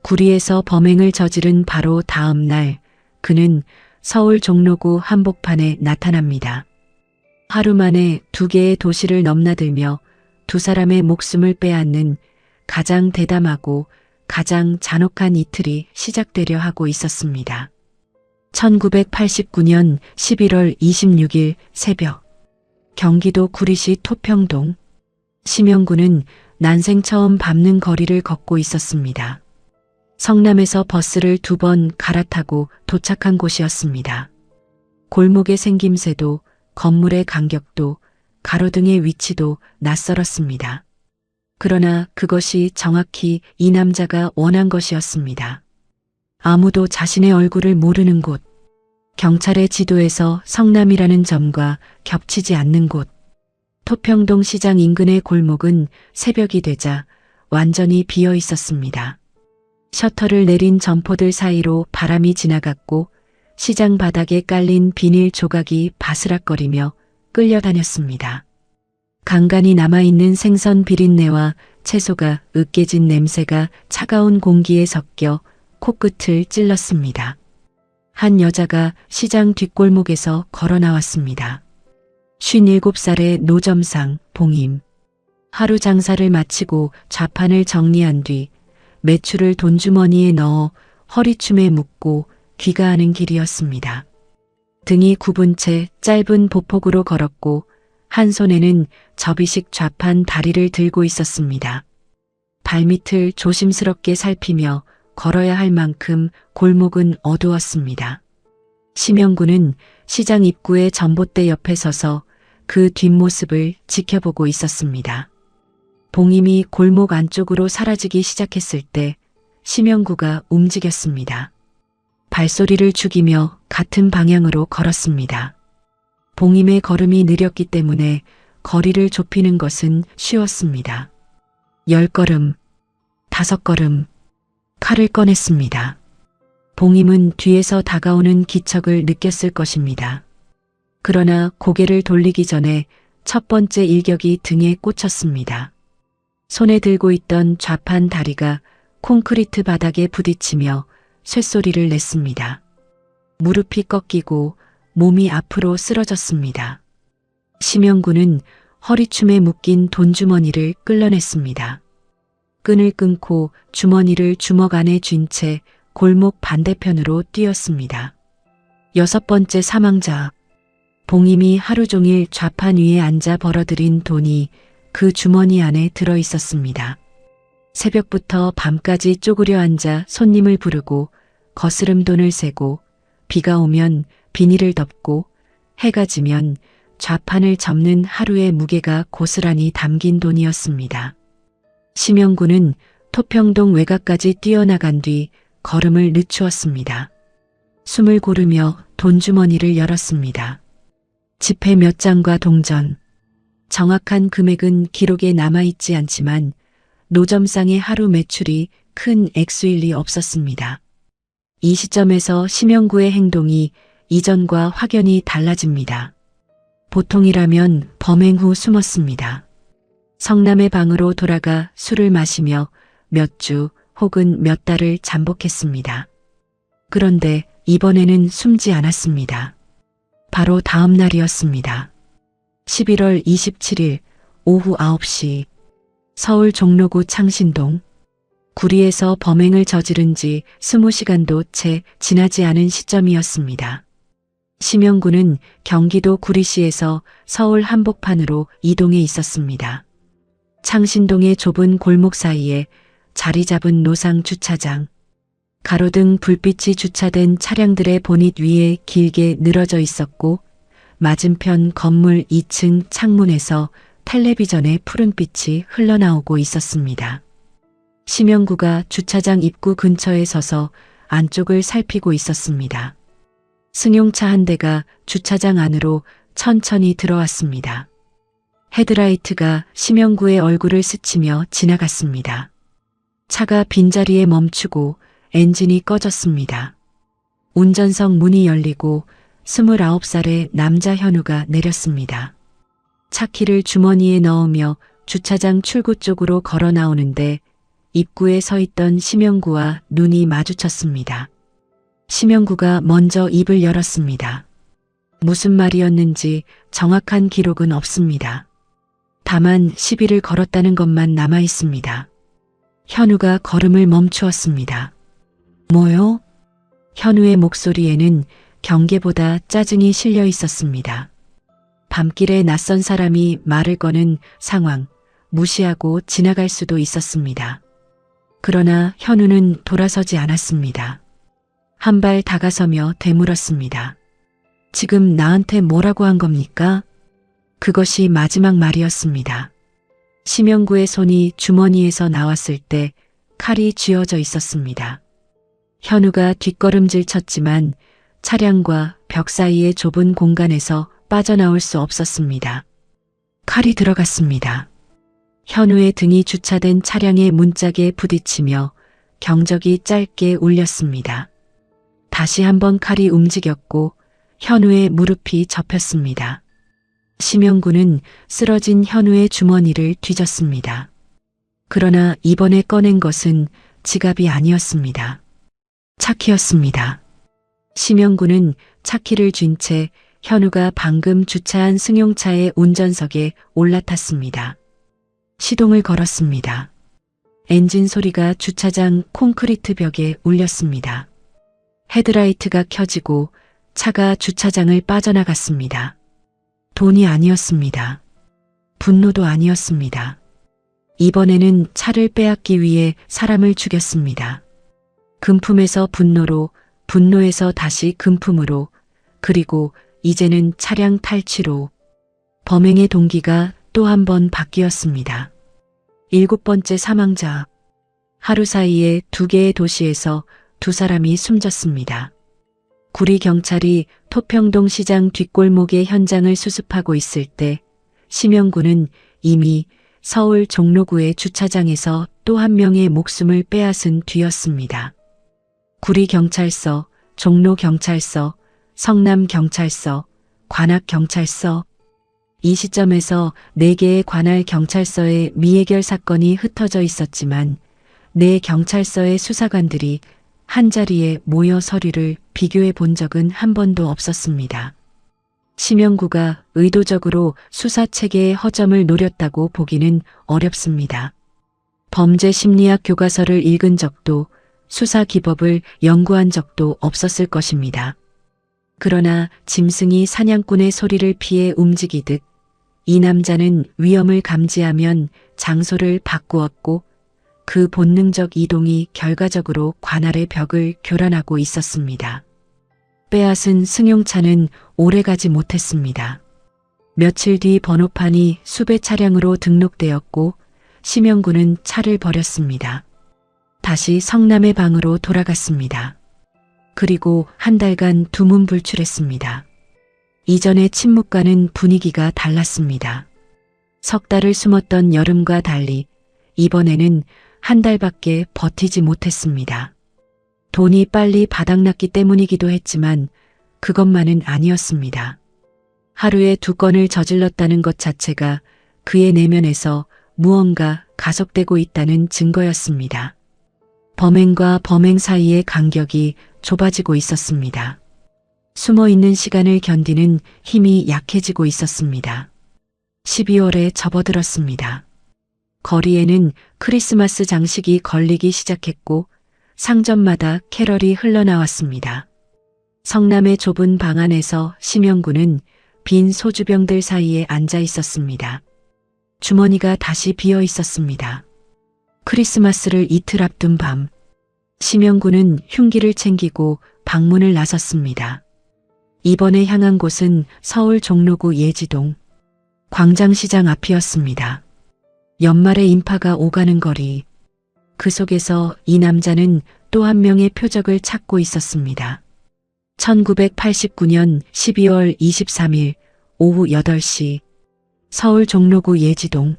구리에서 범행을 저지른 바로 다음 날 그는 서울 종로구 한복판에 나타납니다. 하루 만에 2개의 도시를 넘나들며 2사람의 목숨을 빼앗는 가장 대담하고 가장 잔혹한 이틀이 시작되려 하고 있었습니다. 1989년 11월 26일 새벽 경기도 구리시 토평동 심영구는 난생 처음 밟는 거리를 걷고 있었습니다. 성남에서 버스를 2번 갈아타고 도착한 곳이었습니다. 골목의 생김새도 건물의 간격도 가로등의 위치도 낯설었습니다. 그러나 그것이 정확히 이 남자가 원한 것이었습니다. 아무도 자신의 얼굴을 모르는 곳, 경찰의 지도에서 성남이라는 점과 겹치지 않는 곳, 토평동 시장 인근의 골목은 새벽이 되자 완전히 비어 있었습니다. 셔터를 내린 점포들 사이로 바람이 지나갔고 시장 바닥에 깔린 비닐 조각이 바스락거리며 끌려다녔습니다. 간간이 남아있는 생선 비린내와 채소가 으깨진 냄새가 차가운 공기에 섞여 코끝을 찔렀습니다. 한 여자가 시장 뒷골목에서 걸어 나왔습니다. 57살의 노점상 봉임. 하루 장사를 마치고 좌판을 정리한 뒤 매출을 돈주머니에 넣어 허리춤에 묶고 귀가하는 길이었습니다. 등이 굽은 채 짧은 보폭으로 걸었고 한 손에는 접이식 좌판 다리를 들고 있었습니다. 발밑을 조심스럽게 살피며 걸어야 할 만큼 골목은 어두웠습니다. 심영구는 시장 입구의 전봇대 옆에 서서 그 뒷모습을 지켜보고 있었습니다. 봉임이 골목 안쪽으로 사라지기 시작했을 때 심영구가 움직였습니다. 발소리를 죽이며 같은 방향으로 걸었습니다. 봉임의 걸음이 느렸기 때문에 거리를 좁히는 것은 쉬웠습니다. 10걸음, 5걸음, 칼을 꺼냈습니다. 봉임은 뒤에서 다가오는 기척을 느꼈을 것입니다. 그러나 고개를 돌리기 전에 첫 번째 일격이 등에 꽂혔습니다. 손에 들고 있던 좌판 다리가 콘크리트 바닥에 부딪히며 쇳소리를 냈습니다. 무릎이 꺾이고 몸이 앞으로 쓰러졌습니다. 심영구는 허리춤에 묶인 돈주머니를 끌어냈습니다. 끈을 끊고 주머니를 주먹 안에 쥔 채 골목 반대편으로 뛰었습니다. 6번째 사망자. 봉임이 하루 종일 좌판 위에 앉아 벌어들인 돈이 그 주머니 안에 들어 있었습니다. 새벽부터 밤까지 쪼그려 앉아 손님을 부르고 거스름 돈을 세고 비가 오면 비닐을 덮고 해가 지면 좌판을 접는 하루의 무게가 고스란히 담긴 돈이었습니다. 심영구는 토평동 외곽까지 뛰어나간 뒤 걸음을 늦추었습니다. 숨을 고르며 돈주머니를 열었습니다. 지폐 몇 장과 동전. 정확한 금액은 기록에 남아있지 않지만 노점상의 하루 매출이 큰 액수일 리 없었습니다. 이 시점에서 심영구의 행동이 이전과 확연히 달라집니다. 보통이라면 범행 후 숨었습니다. 성남의 방으로 돌아가 술을 마시며 몇 주 혹은 몇 달을 잠복했습니다. 그런데 이번에는 숨지 않았습니다. 바로 다음 날이었습니다. 11월 27일 오후 9시 서울 종로구 창신동 구리에서 범행을 저지른 지 20시간도 채 지나지 않은 시점이었습니다. 심영구는 경기도 구리시에서 서울 한복판으로 이동해 있었습니다. 창신동의 좁은 골목 사이에 자리 잡은 노상 주차장. 가로등 불빛이 주차된 차량들의 보닛 위에 길게 늘어져 있었고 맞은편 건물 2층 창문에서 텔레비전의 푸른빛이 흘러나오고 있었습니다. 심영구가 주차장 입구 근처에 서서 안쪽을 살피고 있었습니다. 승용차 한 대가 주차장 안으로 천천히 들어왔습니다. 헤드라이트가 심영구의 얼굴을 스치며 지나갔습니다. 차가 빈자리에 멈추고 엔진이 꺼졌습니다. 운전석 문이 열리고 29살의 남자 현우가 내렸습니다. 차키를 주머니에 넣으며 주차장 출구 쪽으로 걸어 나오는데 입구에 서 있던 심영구와 눈이 마주쳤습니다. 심영구가 먼저 입을 열었습니다. 무슨 말이었는지 정확한 기록은 없습니다. 다만 시비를 걸었다는 것만 남아 있습니다. 현우가 걸음을 멈추었습니다. 뭐요? 현우의 목소리에는 경계보다 짜증이 실려 있었습니다. 밤길에 낯선 사람이 말을 거는 상황, 무시하고 지나갈 수도 있었습니다. 그러나 현우는 돌아서지 않았습니다. 한 발 다가서며 되물었습니다. 지금 나한테 뭐라고 한 겁니까? 그것이 마지막 말이었습니다. 심영구의 손이 주머니에서 나왔을 때 칼이 쥐어져 있었습니다. 현우가 뒷걸음질 쳤지만 차량과 벽 사이의 좁은 공간에서 빠져나올 수 없었습니다. 칼이 들어갔습니다. 현우의 등이 주차된 차량의 문짝에 부딪히며 경적이 짧게 울렸습니다. 다시 한번 칼이 움직였고 현우의 무릎이 접혔습니다. 심영구는 쓰러진 현우의 주머니를 뒤졌습니다. 그러나 이번에 꺼낸 것은 지갑이 아니었습니다. 차키였습니다. 심영구는 차키를 쥔 채 현우가 방금 주차한 승용차의 운전석에 올라탔습니다. 시동을 걸었습니다. 엔진 소리가 주차장 콘크리트 벽에 울렸습니다. 헤드라이트가 켜지고 차가 주차장을 빠져나갔습니다. 돈이 아니었습니다. 분노도 아니었습니다. 이번에는 차를 빼앗기 위해 사람을 죽였습니다. 금품에서 분노로, 분노에서 다시 금품으로, 그리고 이제는 차량 탈취로. 범행의 동기가 또 한 번 바뀌었습니다. 7번째 사망자. 하루 사이에 2개의 도시에서 2사람이 숨졌습니다. 구리 경찰이 토평동 시장 뒷골목의 현장을 수습하고 있을 때 심영구는 이미 서울 종로구의 주차장에서 또 한 명의 목숨을 빼앗은 뒤였습니다. 구리경찰서, 종로경찰서, 성남경찰서, 관악경찰서. 이 시점에서 4개의 관할 경찰서의 미해결 사건이 흩어져 있었지만 4 경찰서의 수사관들이 한자리에 모여 서류를 비교해 본 적은 한 번도 없었습니다. 심영구가 의도적으로 수사 체계의 허점을 노렸다고 보기는 어렵습니다. 범죄 심리학 교과서를 읽은 적도 수사 기법을 연구한 적도 없었을 것입니다. 그러나 짐승이 사냥꾼의 소리를 피해 움직이듯 이 남자는 위험을 감지하면 장소를 바꾸었고 그 본능적 이동이 결과적으로 관할의 벽을 교란하고 있었습니다. 빼앗은 승용차는 오래가지 못했습니다. 며칠 뒤 번호판이 수배 차량으로 등록되었고 심영구는 차를 버렸습니다. 다시 성남의 방으로 돌아갔습니다. 그리고 한 달간 두문불출했습니다. 이전의 침묵과는 분위기가 달랐습니다. 석 달을 숨었던 여름과 달리 이번에는 한 달밖에 버티지 못했습니다. 돈이 빨리 바닥났기 때문이기도 했지만 그것만은 아니었습니다. 하루에 2건을 저질렀다는 것 자체가 그의 내면에서 무언가 가속되고 있다는 증거였습니다. 범행과 범행 사이의 간격이 좁아지고 있었습니다. 숨어있는 시간을 견디는 힘이 약해지고 있었습니다. 12월에 접어들었습니다. 거리에는 크리스마스 장식이 걸리기 시작했고 상점마다 캐럴이 흘러나왔습니다. 성남의 좁은 방 안에서 심영구는 빈 소주병들 사이에 앉아 있었습니다. 주머니가 다시 비어 있었습니다. 크리스마스를 이틀 앞둔 밤, 심영구는 흉기를 챙기고 방문을 나섰습니다. 이번에 향한 곳은 서울 종로구 예지동 광장시장 앞이었습니다. 연말의 인파가 오가는 거리, 그 속에서 이 남자는 또 한 명의 표적을 찾고 있었습니다. 1989년 12월 23일 오후 8시 서울 종로구 예지동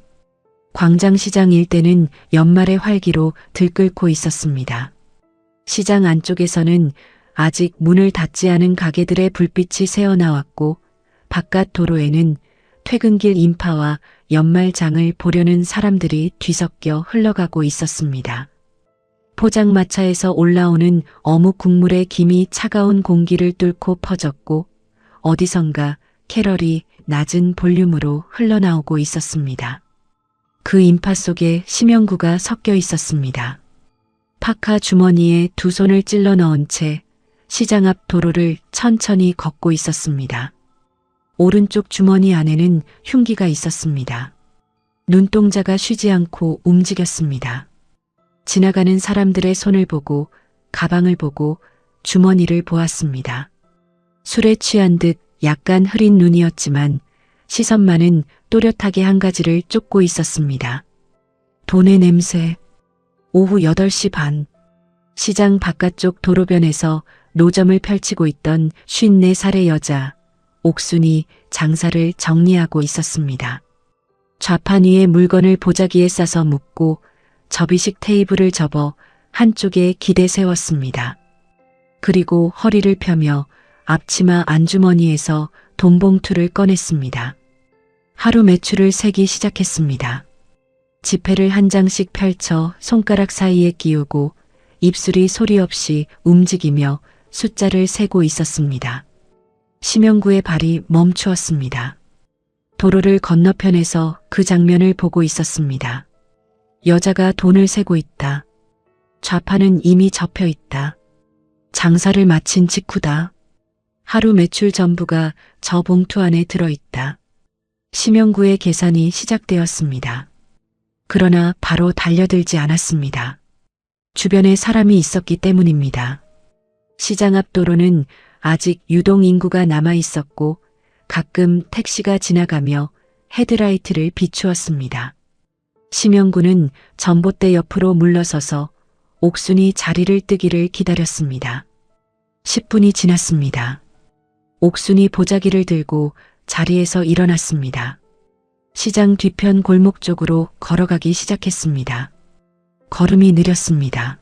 광장시장 일대는 연말의 활기로 들끓고 있었습니다. 시장 안쪽에서는 아직 문을 닫지 않은 가게들의 불빛이 새어나왔고 바깥 도로에는 퇴근길 인파와 연말장을 보려는 사람들이 뒤섞여 흘러가고 있었습니다. 포장마차에서 올라오는 어묵 국물의 김이 차가운 공기를 뚫고 퍼졌고 어디선가 캐럴이 낮은 볼륨으로 흘러나오고 있었습니다. 그 인파 속에 심영구가 섞여 있었습니다. 파카 주머니에 두 손을 찔러 넣은 채 시장 앞 도로를 천천히 걷고 있었습니다. 오른쪽 주머니 안에는 흉기가 있었습니다. 눈동자가 쉬지 않고 움직였습니다. 지나가는 사람들의 손을 보고 가방을 보고 주머니를 보았습니다. 술에 취한 듯 약간 흐린 눈이었지만 시선만은 또렷하게 한 가지를 쫓고 있었습니다. 돈의 냄새. 오후 8시 반. 시장 바깥쪽 도로변에서 노점을 펼치고 있던 54살의 여자 옥순이 장사를 정리하고 있었습니다. 좌판 위에 물건을 보자기에 싸서 묶고 접이식 테이블을 접어 한쪽에 기대 세웠습니다. 그리고 허리를 펴며 앞치마 안주머니에서 돈봉투를 꺼냈습니다. 하루 매출을 세기 시작했습니다. 지폐를 한 장씩 펼쳐 손가락 사이에 끼우고 입술이 소리 없이 움직이며 숫자를 세고 있었습니다. 심영구의 발이 멈추었습니다. 도로를 건너편에서 그 장면을 보고 있었습니다. 여자가 돈을 세고 있다. 좌판은 이미 접혀 있다. 장사를 마친 직후다. 하루 매출 전부가 저 봉투 안에 들어있다. 심영구의 계산이 시작되었습니다. 그러나 바로 달려들지 않았습니다. 주변에 사람이 있었기 때문입니다. 시장 앞 도로는 아직 유동 인구가 남아 있었고 가끔 택시가 지나가며 헤드라이트를 비추었습니다. 심영구는 전봇대 옆으로 물러서서 옥순이 자리를 뜨기를 기다렸습니다. 10분이 지났습니다. 옥순이 보자기를 들고 자리에서 일어났습니다. 시장 뒤편 골목 쪽으로 걸어가기 시작했습니다. 걸음이 느렸습니다.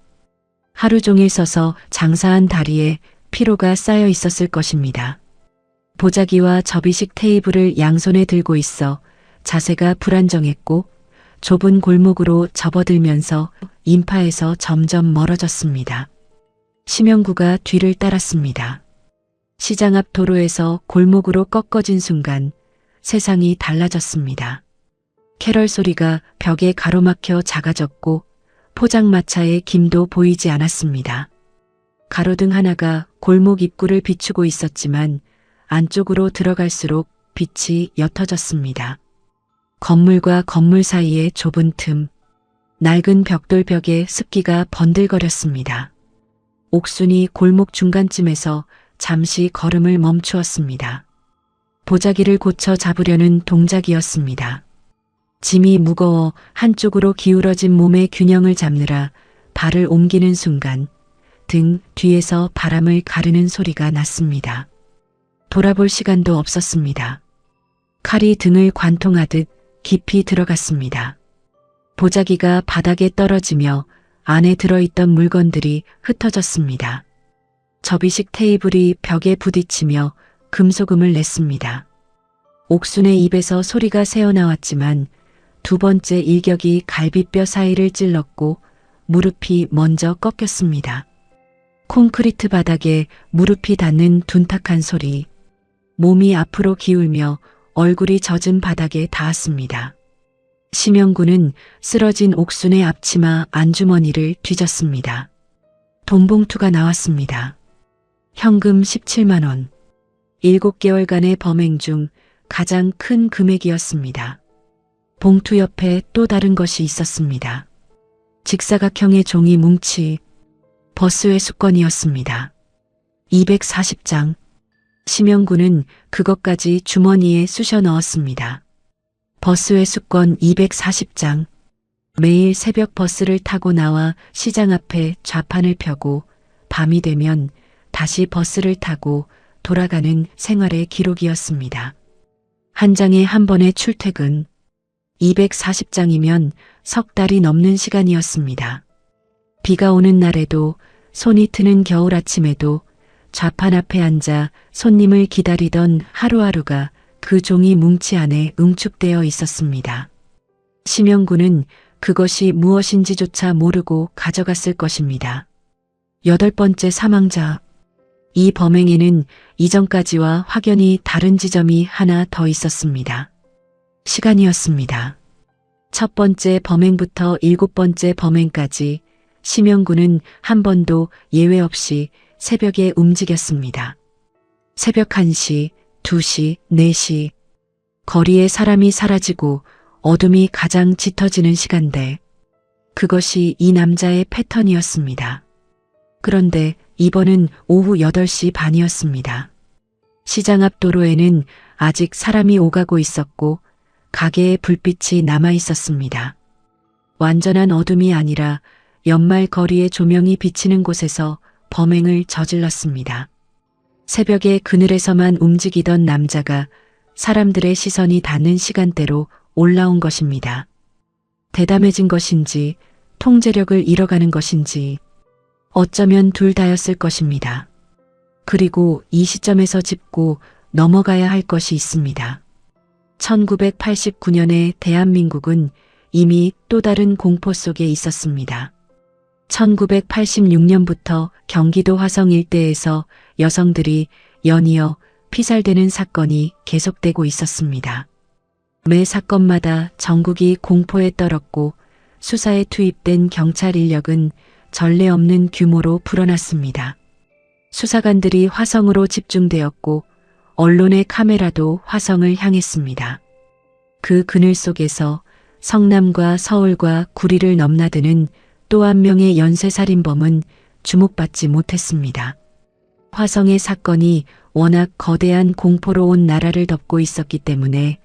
하루 종일 서서 장사한 다리에 피로가 쌓여 있었을 것입니다. 보자기와 접이식 테이블을 양손에 들고 있어 자세가 불안정했고 좁은 골목으로 접어들면서 인파에서 점점 멀어졌습니다. 심영구가 뒤를 따랐습니다. 시장 앞 도로에서 골목으로 꺾어진 순간 세상이 달라졌습니다. 캐럴 소리가 벽에 가로막혀 작아졌고 포장마차의 김도 보이지 않았습니다. 가로등 하나가 골목 입구를 비추고 있었지만 안쪽으로 들어갈수록 빛이 옅어졌습니다. 건물과 건물 사이의 좁은 틈, 낡은 벽돌벽에 습기가 번들거렸습니다. 옥순이 골목 중간쯤에서 잠시 걸음을 멈추었습니다. 보자기를 고쳐 잡으려는 동작이었습니다. 짐이 무거워 한쪽으로 기울어진 몸의 균형을 잡느라 발을 옮기는 순간 등 뒤에서 바람을 가르는 소리가 났습니다. 돌아볼 시간도 없었습니다. 칼이 등을 관통하듯 깊이 들어갔습니다. 보자기가 바닥에 떨어지며 안에 들어있던 물건들이 흩어졌습니다. 접이식 테이블이 벽에 부딪히며 금소금을 냈습니다. 옥순의 입에서 소리가 새어나왔지만 두 번째 일격이 갈비뼈 사이를 찔렀고 무릎이 먼저 꺾였습니다. 콘크리트 바닥에 무릎이 닿는 둔탁한 소리, 몸이 앞으로 기울며 얼굴이 젖은 바닥에 닿았습니다. 심영구는 쓰러진 옥순의 앞치마 안주머니를 뒤졌습니다. 돈봉투가 나왔습니다. 현금 17만 원. 7개월간의 범행 중 가장 큰 금액이었습니다. 봉투 옆에 또 다른 것이 있었습니다. 직사각형의 종이 뭉치, 버스 회수권이었습니다. 240장. 심영구는 그것까지 주머니에 쑤셔 넣었습니다. 버스 회수권 240장. 매일 새벽 버스를 타고 나와 시장 앞에 좌판을 펴고 밤이 되면 다시 버스를 타고 돌아가는 생활의 기록이었습니다. 한 장에 한 번의 출퇴근. 240장이면 석 달이 넘는 시간이었습니다. 비가 오는 날에도 손이 트는 겨울 아침에도 좌판 앞에 앉아 손님을 기다리던 하루하루가 그 종이 뭉치 안에 응축되어 있었습니다. 심영구는 그것이 무엇인지조차 모르고 가져갔을 것입니다. 8번째 사망자. 이 범행에는 이전까지와 확연히 다른 지점이 하나 더 있었습니다. 시간이었습니다. 첫 번째 범행부터 7번째 범행까지 심영구는 한 번도 예외 없이 새벽에 움직였습니다. 새벽 1시, 2시, 4시. 거리에 사람이 사라지고 어둠이 가장 짙어지는 시간대. 그것이 이 남자의 패턴이었습니다. 그런데 이번은 오후 8시 반이었습니다. 시장 앞 도로에는 아직 사람이 오가고 있었고 가게의 불빛이 남아 있었습니다. 완전한 어둠이 아니라 연말 거리의 조명이 비치는 곳에서 범행을 저질렀습니다. 새벽에 그늘에서만 움직이던 남자가 사람들의 시선이 닿는 시간대로 올라온 것입니다. 대담해진 것인지 통제력을 잃어가는 것인지 어쩌면 둘 다였을 것입니다. 그리고 이 시점에서 짚고 넘어가야 할 것이 있습니다. 1989년에 대한민국은 이미 또 다른 공포 속에 있었습니다. 1986년부터 경기도 화성 일대에서 여성들이 연이어 피살되는 사건이 계속되고 있었습니다. 매 사건마다 전국이 공포에 떨었고 수사에 투입된 경찰 인력은 전례 없는 규모로 불어났습니다. 수사관들이 화성으로 집중되었고 언론의 카메라도 화성을 향했습니다. 그 그늘 속에서 성남과 서울과 구리를 넘나드는 또 한 명의 연쇄살인범은 주목받지 못했습니다. 화성의 사건이 워낙 거대한 공포로 온 나라를 덮고 있었기 때문에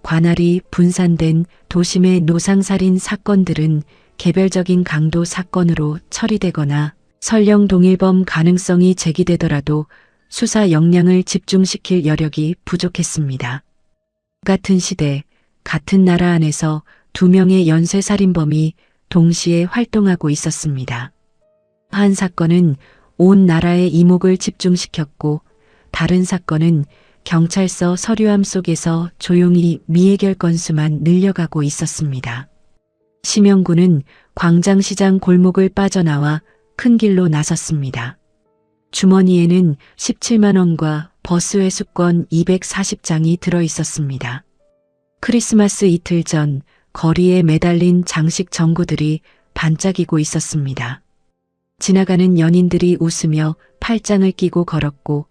관할이 분산된 도심의 노상살인 사건들은 개별적인 강도 사건으로 처리되거나 설령 동일범 가능성이 제기되더라도 수사 역량을 집중시킬 여력이 부족했습니다. 같은 시대, 같은 나라 안에서 2명의 연쇄살인범이 동시에 활동하고 있었습니다. 한 사건은 온 나라의 이목을 집중시켰고 다른 사건은 경찰서 서류함 속에서 조용히 미해결 건수만 늘려가고 있었습니다. 심영구는 광장시장 골목을 빠져나와 큰 길로 나섰습니다. 주머니에는 17만 원과 버스 회수권 240장이 들어 있었습니다. 크리스마스 이틀 전 거리에 매달린 장식 전구들이 반짝이고 있었습니다. 지나가는 연인들이 웃으며 팔짱을 끼고 걸었고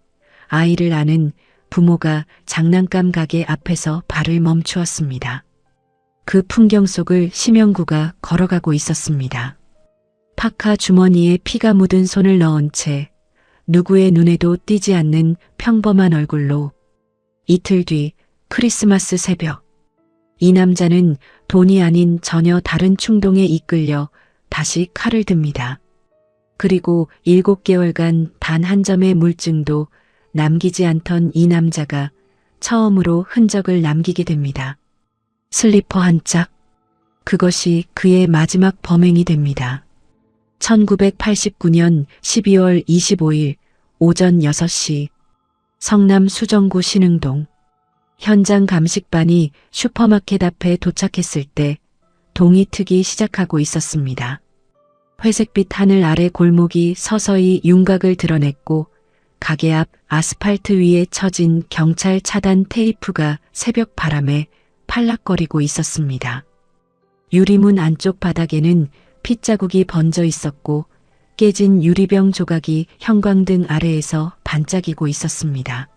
아이를 안은 부모가 장난감 가게 앞에서 발을 멈추었습니다. 그 풍경 속을 심영구가 걸어가고 있었습니다. 파카 주머니에 피가 묻은 손을 넣은 채 누구의 눈에도 띄지 않는 평범한 얼굴로 이틀 뒤 크리스마스 새벽 이 남자는 돈이 아닌 전혀 다른 충동에 이끌려 다시 칼을 듭니다. 그리고 7개월간 단 한 점의 물증도 남기지 않던 이 남자가 처음으로 흔적을 남기게 됩니다. 슬리퍼 한 짝. 그것이 그의 마지막 범행이 됩니다. 1989년 12월 25일 오전 6시 성남 수정구 신흥동 현장 감식반이 슈퍼마켓 앞에 도착했을 때 동이 트기 시작하고 있었습니다. 회색빛 하늘 아래 골목이 서서히 윤곽을 드러냈고 가게 앞 아스팔트 위에 쳐진 경찰 차단 테이프가 새벽 바람에 팔락거리고 있었습니다. 유리문 안쪽 바닥에는 핏자국이 번져 있었고 깨진 유리병 조각이 형광등 아래에서 반짝이고 있었습니다.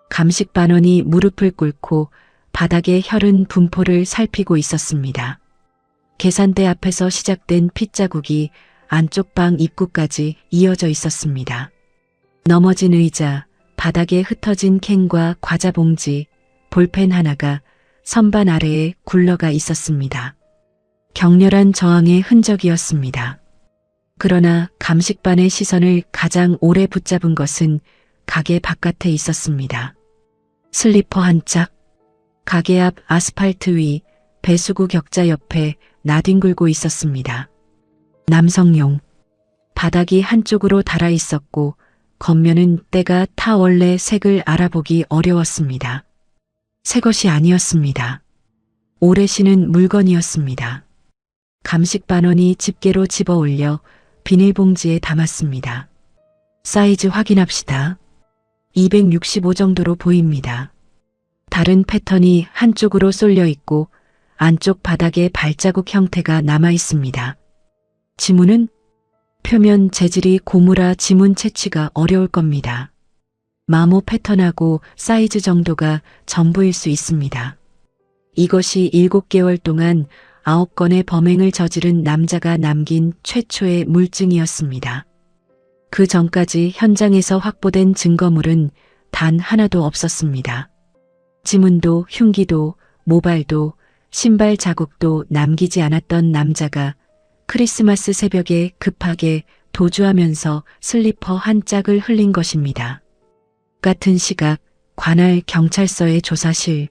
감식반원이 무릎을 꿇고 바닥에 혈흔 분포를 살피고 있었습니다. 계산대 앞에서 시작된 핏자국이 안쪽 방 입구까지 이어져 있었습니다. 넘어진 의자, 바닥에 흩어진 캔과 과자 봉지, 볼펜 하나가 선반 아래에 굴러가 있었습니다. 격렬한 저항의 흔적이었습니다. 그러나 감식반의 시선을 가장 오래 붙잡은 것은 가게 바깥에 있었습니다. 슬리퍼 한 짝, 가게 앞 아스팔트 위 배수구 격자 옆에 나뒹굴고 있었습니다. 남성용, 바닥이 한쪽으로 닳아 있었고 겉면은 때가 타 원래 색을 알아보기 어려웠습니다. 새 것이 아니었습니다. 오래 신은 물건이었습니다. 감식반원이 집게로 집어 올려 비닐봉지에 담았습니다. 사이즈 확인합시다. 265 정도로 보입니다. 다른 패턴이 한쪽으로 쏠려 있고 안쪽 바닥에 발자국 형태가 남아 있습니다. 지문은 표면 재질이 고무라 지문 채취가 어려울 겁니다. 마모 패턴하고 사이즈 정도가 전부일 수 있습니다. 이것이 7개월 동안 9건의 범행을 저지른 남자가 남긴 최초의 물증이었습니다. 그 전까지 현장에서 확보된 증거물은 단 하나도 없었습니다. 지문도 흉기도 모발도 신발 자국도 남기지 않았던 남자가 크리스마스 새벽에 급하게 도주하면서 슬리퍼 한 짝을 흘린 것입니다. 같은 시각 관할 경찰서의 조사실,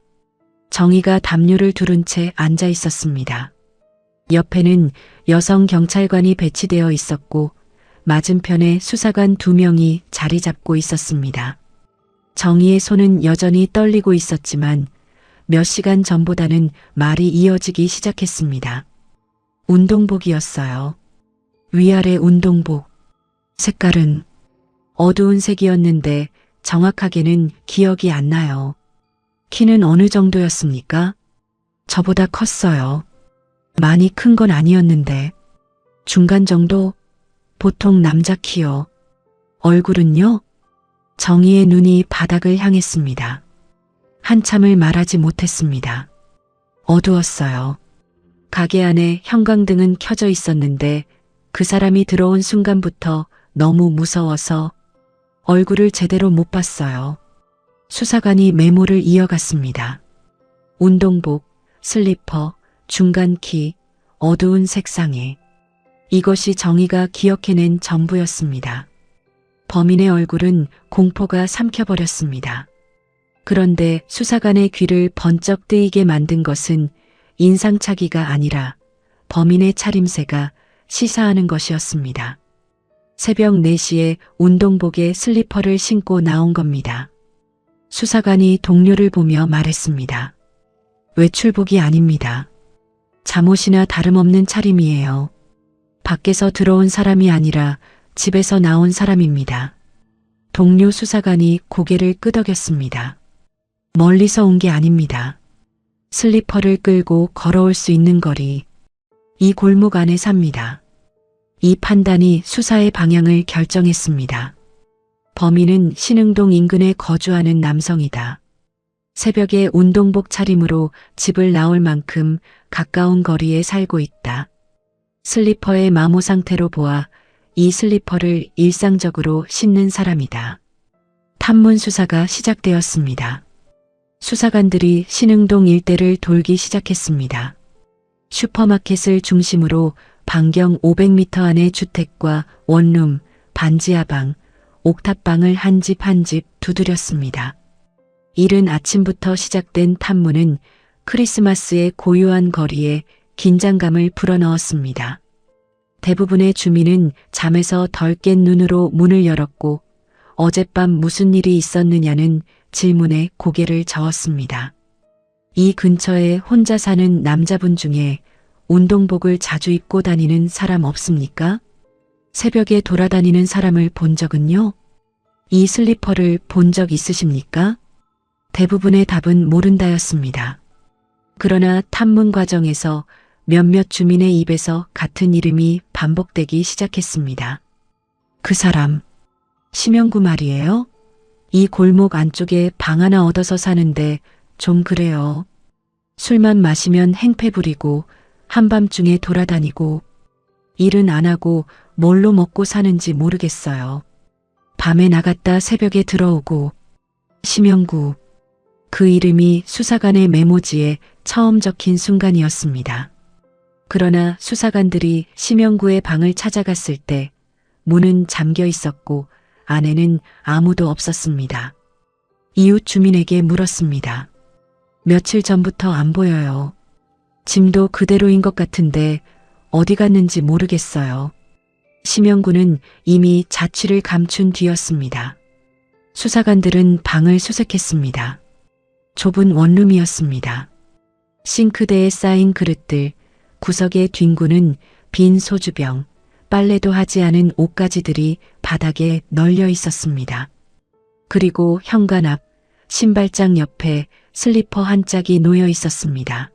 정의가 담요를 두른 채 앉아 있었습니다. 옆에는 여성 경찰관이 배치되어 있었고 맞은편에 수사관 2명이 자리 잡고 있었습니다. 정의의 손은 여전히 떨리고 있었지만 몇 시간 전보다는 말이 이어지기 시작했습니다. 운동복이었어요. 위아래 운동복. 색깔은 어두운 색이었는데 정확하게는 기억이 안 나요. 키는 어느 정도였습니까? 저보다 컸어요. 많이 큰 건 아니었는데 중간 정도? 보통 남자 키요. 얼굴은요? 정의의 눈이 바닥을 향했습니다. 한참을 말하지 못했습니다. 어두웠어요. 가게 안에 형광등은 켜져 있었는데 그 사람이 들어온 순간부터 너무 무서워서 얼굴을 제대로 못 봤어요. 수사관이 메모를 이어갔습니다. 운동복, 슬리퍼, 중간 키, 어두운 색상에. 이것이 정의가 기억해낸 전부였습니다. 범인의 얼굴은 공포가 삼켜버렸습니다. 그런데 수사관의 귀를 번쩍 뜨이게 만든 것은 인상착의가 아니라 범인의 차림새가 시사하는 것이었습니다. 새벽 4시에 운동복에 슬리퍼를 신고 나온 겁니다. 수사관이 동료를 보며 말했습니다. 외출복이 아닙니다. 잠옷이나 다름없는 차림이에요. 밖에서 들어온 사람이 아니라 집에서 나온 사람입니다. 동료 수사관이 고개를 끄덕였습니다. 멀리서 온 게 아닙니다. 슬리퍼를 끌고 걸어올 수 있는 거리. 이 골목 안에 삽니다. 이 판단이 수사의 방향을 결정했습니다. 범인은 신흥동 인근에 거주하는 남성이다. 새벽에 운동복 차림으로 집을 나올 만큼 가까운 거리에 살고 있다. 슬리퍼의 마모 상태로 보아 이 슬리퍼를 일상적으로 신는 사람이다. 탐문 수사가 시작되었습니다. 수사관들이 신흥동 일대를 돌기 시작했습니다. 슈퍼마켓을 중심으로 반경 500m 안의 주택과 원룸, 반지하방, 옥탑방을 한 집 한 집 두드렸습니다. 이른 아침부터 시작된 탐문은 크리스마스의 고요한 거리에 긴장감을 불어넣었습니다. 대부분의 주민은 잠에서 덜 깬 눈으로 문을 열었고 어젯밤 무슨 일이 있었느냐는 질문에 고개를 저었습니다. 이 근처에 혼자 사는 남자분 중에 운동복을 자주 입고 다니는 사람 없습니까? 새벽에 돌아다니는 사람을 본 적은요? 이 슬리퍼를 본 적 있으십니까? 대부분의 답은 모른다였습니다. 그러나 탐문 과정에서 몇몇 주민의 입에서 같은 이름이 반복되기 시작했습니다. 그 사람, 심영구 말이에요? 이 골목 안쪽에 방 하나 얻어서 사는데 좀 그래요. 술만 마시면 행패 부리고 한밤중에 돌아다니고 일은 안 하고 뭘로 먹고 사는지 모르겠어요. 밤에 나갔다 새벽에 들어오고. 심영구. 그 이름이 수사관의 메모지에 처음 적힌 순간이었습니다. 그러나 수사관들이 심영구의 방을 찾아갔을 때 문은 잠겨 있었고 안에는 아무도 없었습니다. 이웃 주민에게 물었습니다. 며칠 전부터 안 보여요. 짐도 그대로인 것 같은데 어디 갔는지 모르겠어요. 심영구는 이미 자취를 감춘 뒤였습니다. 수사관들은 방을 수색했습니다. 좁은 원룸이었습니다. 싱크대에 쌓인 그릇들, 구석에 뒹구는 빈 소주병, 빨래도 하지 않은 옷가지들이 바닥에 널려 있었습니다. 그리고 현관 앞 신발장 옆에 슬리퍼 한 짝이 놓여 있었습니다.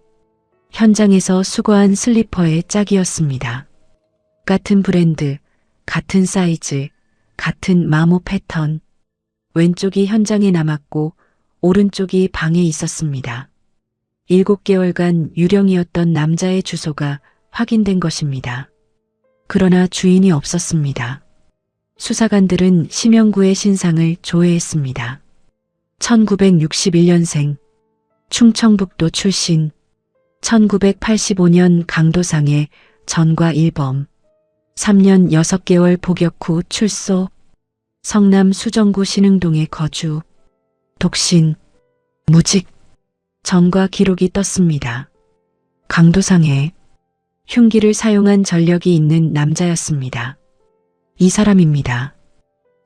현장에서 수거한 슬리퍼의 짝이었습니다. 같은 브랜드, 같은 사이즈, 같은 마모 패턴. 왼쪽이 현장에 남았고 오른쪽이 방에 있었습니다. 7개월간 유령이었던 남자의 주소가 확인된 것입니다. 그러나 주인이 없었습니다. 수사관들은 심영구의 신상을 조회했습니다. 1961년생, 충청북도 출신, 1985년 강도상의 전과 1범, 3년 6개월 복역 후 출소, 성남 수정구 신흥동에 거주, 독신, 무직, 전과 기록이 떴습니다. 강도상의 흉기를 사용한 전력이 있는 남자였습니다. 이 사람입니다.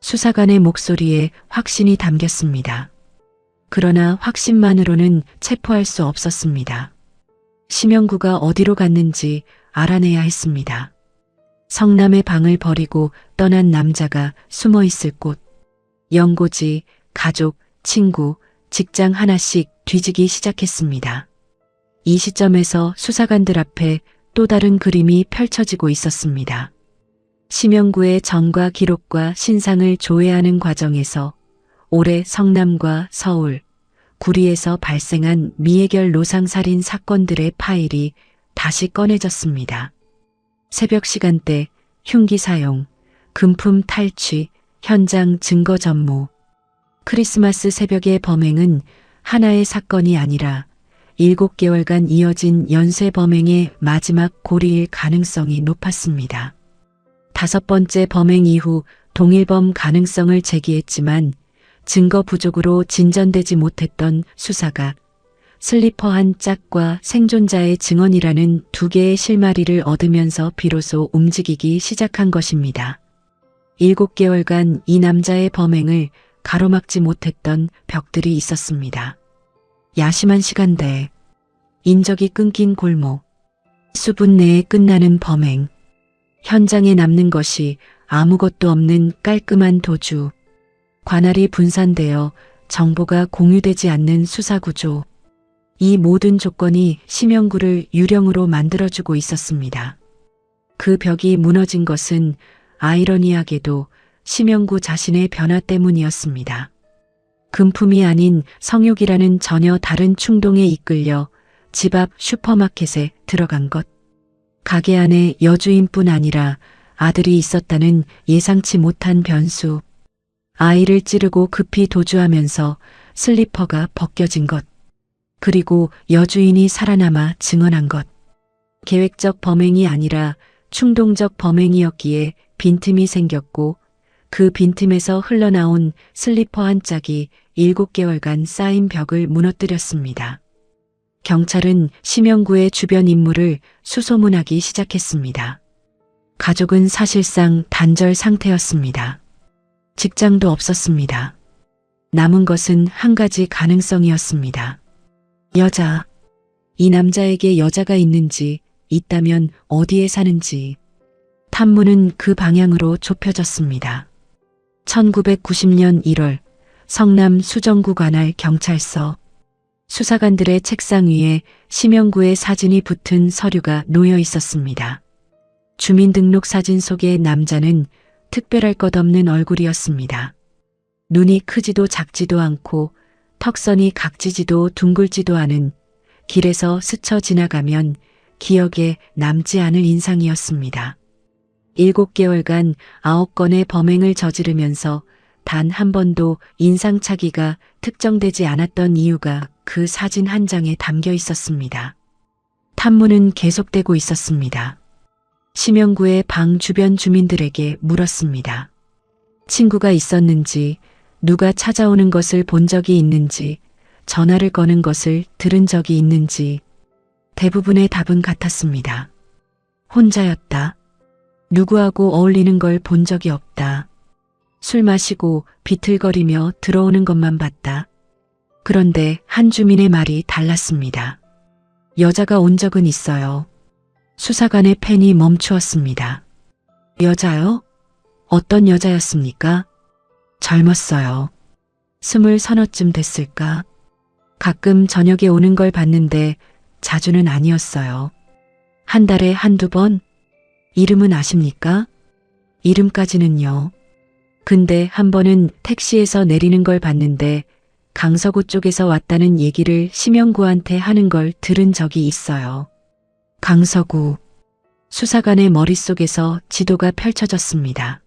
수사관의 목소리에 확신이 담겼습니다. 그러나 확신만으로는 체포할 수 없었습니다. 심영구가 어디로 갔는지 알아내야 했습니다. 성남의 방을 버리고 떠난 남자가 숨어 있을 곳, 연고지, 가족, 친구, 직장 하나씩 뒤지기 시작했습니다. 이 시점에서 수사관들 앞에 또 다른 그림이 펼쳐지고 있었습니다. 심영구의 전과 기록과 신상을 조회하는 과정에서 올해 성남과 서울, 구리에서 발생한 미해결 노상살인 사건들의 파일이 다시 꺼내졌습니다. 새벽 시간대, 흉기 사용, 금품 탈취, 현장 증거 전무. 크리스마스 새벽의 범행은 하나의 사건이 아니라 7개월간 이어진 연쇄 범행의 마지막 고리일 가능성이 높았습니다. 5번째 범행 이후 동일범 가능성을 제기했지만 증거 부족으로 진전되지 못했던 수사가 슬리퍼 한 짝과 생존자의 증언이라는 2개의 실마리를 얻으면서 비로소 움직이기 시작한 것입니다. 7개월간 이 남자의 범행을 가로막지 못했던 벽들이 있었습니다. 야심한 시간대, 인적이 끊긴 골목, 수분 내에 끝나는 범행, 현장에 남는 것이 아무것도 없는 깔끔한 도주, 관할이 분산되어 정보가 공유되지 않는 수사구조. 이 모든 조건이 심영구를 유령으로 만들어주고 있었습니다. 그 벽이 무너진 것은 아이러니하게도 심영구 자신의 변화 때문이었습니다. 금품이 아닌 성욕이라는 전혀 다른 충동에 이끌려 집 앞 슈퍼마켓에 들어간 것. 가게 안에 여주인뿐 아니라 아들이 있었다는 예상치 못한 변수. 아이를 찌르고 급히 도주하면서 슬리퍼가 벗겨진 것. 그리고 여주인이 살아남아 증언한 것. 계획적 범행이 아니라 충동적 범행이었기에 빈틈이 생겼고 그 빈틈에서 흘러나온 슬리퍼 한 짝이 7개월간 쌓인 벽을 무너뜨렸습니다. 경찰은 심영구의 주변 인물을 수소문하기 시작했습니다. 가족은 사실상 단절 상태였습니다. 직장도 없었습니다. 남은 것은 한 가지 가능성이었습니다. 여자. 이 남자에게 여자가 있는지, 있다면 어디에 사는지. 탐문은 그 방향으로 좁혀졌습니다. 1990년 1월 성남 수정구 관할 경찰서. 수사관들의 책상 위에 심영구의 사진이 붙은 서류가 놓여 있었습니다. 주민등록 사진 속의 남자는 특별할 것 없는 얼굴이었습니다. 눈이 크지도 작지도 않고 턱선이 각지지도 둥글지도 않은, 길에서 스쳐 지나가면 기억에 남지 않을 인상이었습니다. 7개월간 9건의 범행을 저지르면서 단 한 번도 인상착의가 특정되지 않았던 이유가 그 사진 한 장에 담겨 있었습니다. 탐문은 계속되고 있었습니다. 심영구의 방 주변 주민들에게 물었습니다. 친구가 있었는지, 누가 찾아오는 것을 본 적이 있는지, 전화를 거는 것을 들은 적이 있는지. 대부분의 답은 같았습니다. 혼자였다. 누구하고 어울리는 걸 본 적이 없다. 술 마시고 비틀거리며 들어오는 것만 봤다. 그런데 한 주민의 말이 달랐습니다. 여자가 온 적은 있어요. 수사관의 펜이 멈추었습니다. 여자요? 어떤 여자였습니까? 젊었어요. 20서너쯤 됐을까? 가끔 저녁에 오는 걸 봤는데 자주는 아니었어요. 한 달에 한두 번? 이름은 아십니까? 이름까지는요. 근데 한 번은 택시에서 내리는 걸 봤는데 강서구 쪽에서 왔다는 얘기를 심영구한테 하는 걸 들은 적이 있어요. 강서구. 수사관의 머릿속에서 지도가 펼쳐졌습니다.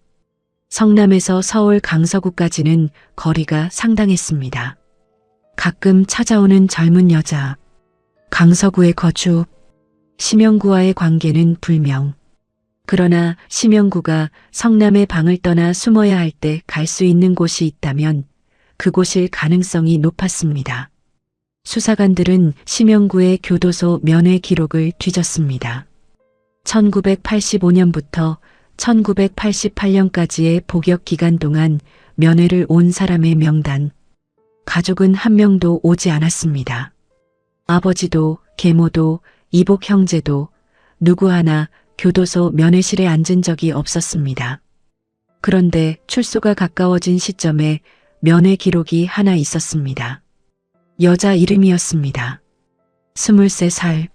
성남에서 서울 강서구까지는 거리가 상당했습니다. 가끔 찾아오는 젊은 여자. 강서구의 거주. 심영구와의 관계는 불명. 그러나 심영구가 성남의 방을 떠나 숨어야 할 때 갈 수 있는 곳이 있다면 그곳일 가능성이 높았습니다. 수사관들은 심영구의 교도소 면회 기록을 뒤졌습니다. 1985년부터 1988년까지의 복역 기간 동안 면회를 온 사람의 명단. 가족은 한 명도 오지 않았습니다. 아버지도 계모도 이복 형제도 누구 하나 교도소 면회실에 앉은 적이 없었습니다. 그런데 출소가 가까워진 시점에 면회 기록이 하나 있었습니다. 여자 이름이었습니다. 23살.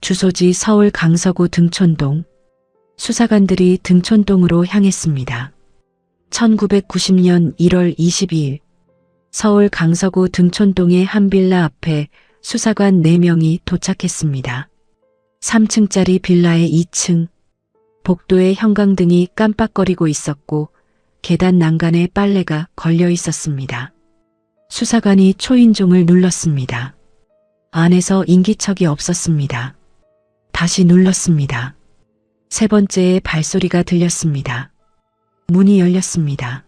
주소지 서울 강서구 등촌동. 수사관들이 등촌동으로 향했습니다. 1990년 1월 22일 서울 강서구 등촌동의 한 빌라 앞에 수사관 4명이 도착했습니다. 3층짜리 빌라의 2층. 복도에 형광등이 깜빡거리고 있었고 계단 난간에 빨래가 걸려 있었습니다. 수사관이 초인종을 눌렀습니다. 안에서 인기척이 없었습니다. 다시 눌렀습니다. 세 번째의 발소리가 들렸습니다. 문이 열렸습니다.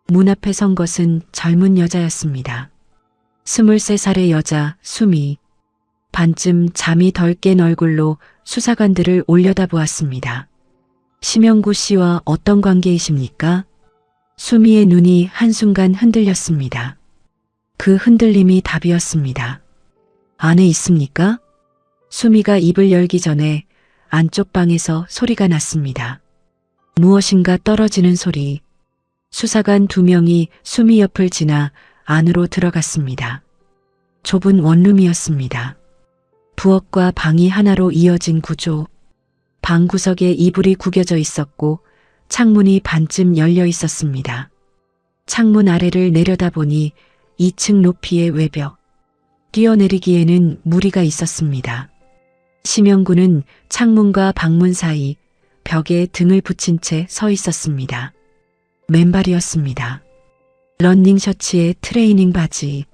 문 앞에 선 것은 젊은 여자였습니다. 23살의 여자 수미. 반쯤 잠이 덜 깬 얼굴로 수사관들을 올려다보았습니다. 심영구 씨와 어떤 관계이십니까? 수미의 눈이 한순간 흔들렸습니다. 그 흔들림이 답이었습니다. 안에 있습니까? 수미가 입을 열기 전에 안쪽 방에서 소리가 났습니다. 무엇인가 떨어지는 소리. 수사관 2명이 수미 옆을 지나 안으로 들어갔습니다. 좁은 원룸이었습니다. 부엌과 방이 하나로 이어진 구조. 방 구석에 이불이 구겨져 있었고 창문이 반쯤 열려 있었습니다. 창문 아래를 내려다보니 2층 높이의 외벽. 뛰어내리기에는 무리가 있었습니다. 심영구는 창문과 방문 사이 벽에 등을 붙인 채 서 있었습니다. 맨발이었습니다. 러닝 셔츠에 트레이닝 바지.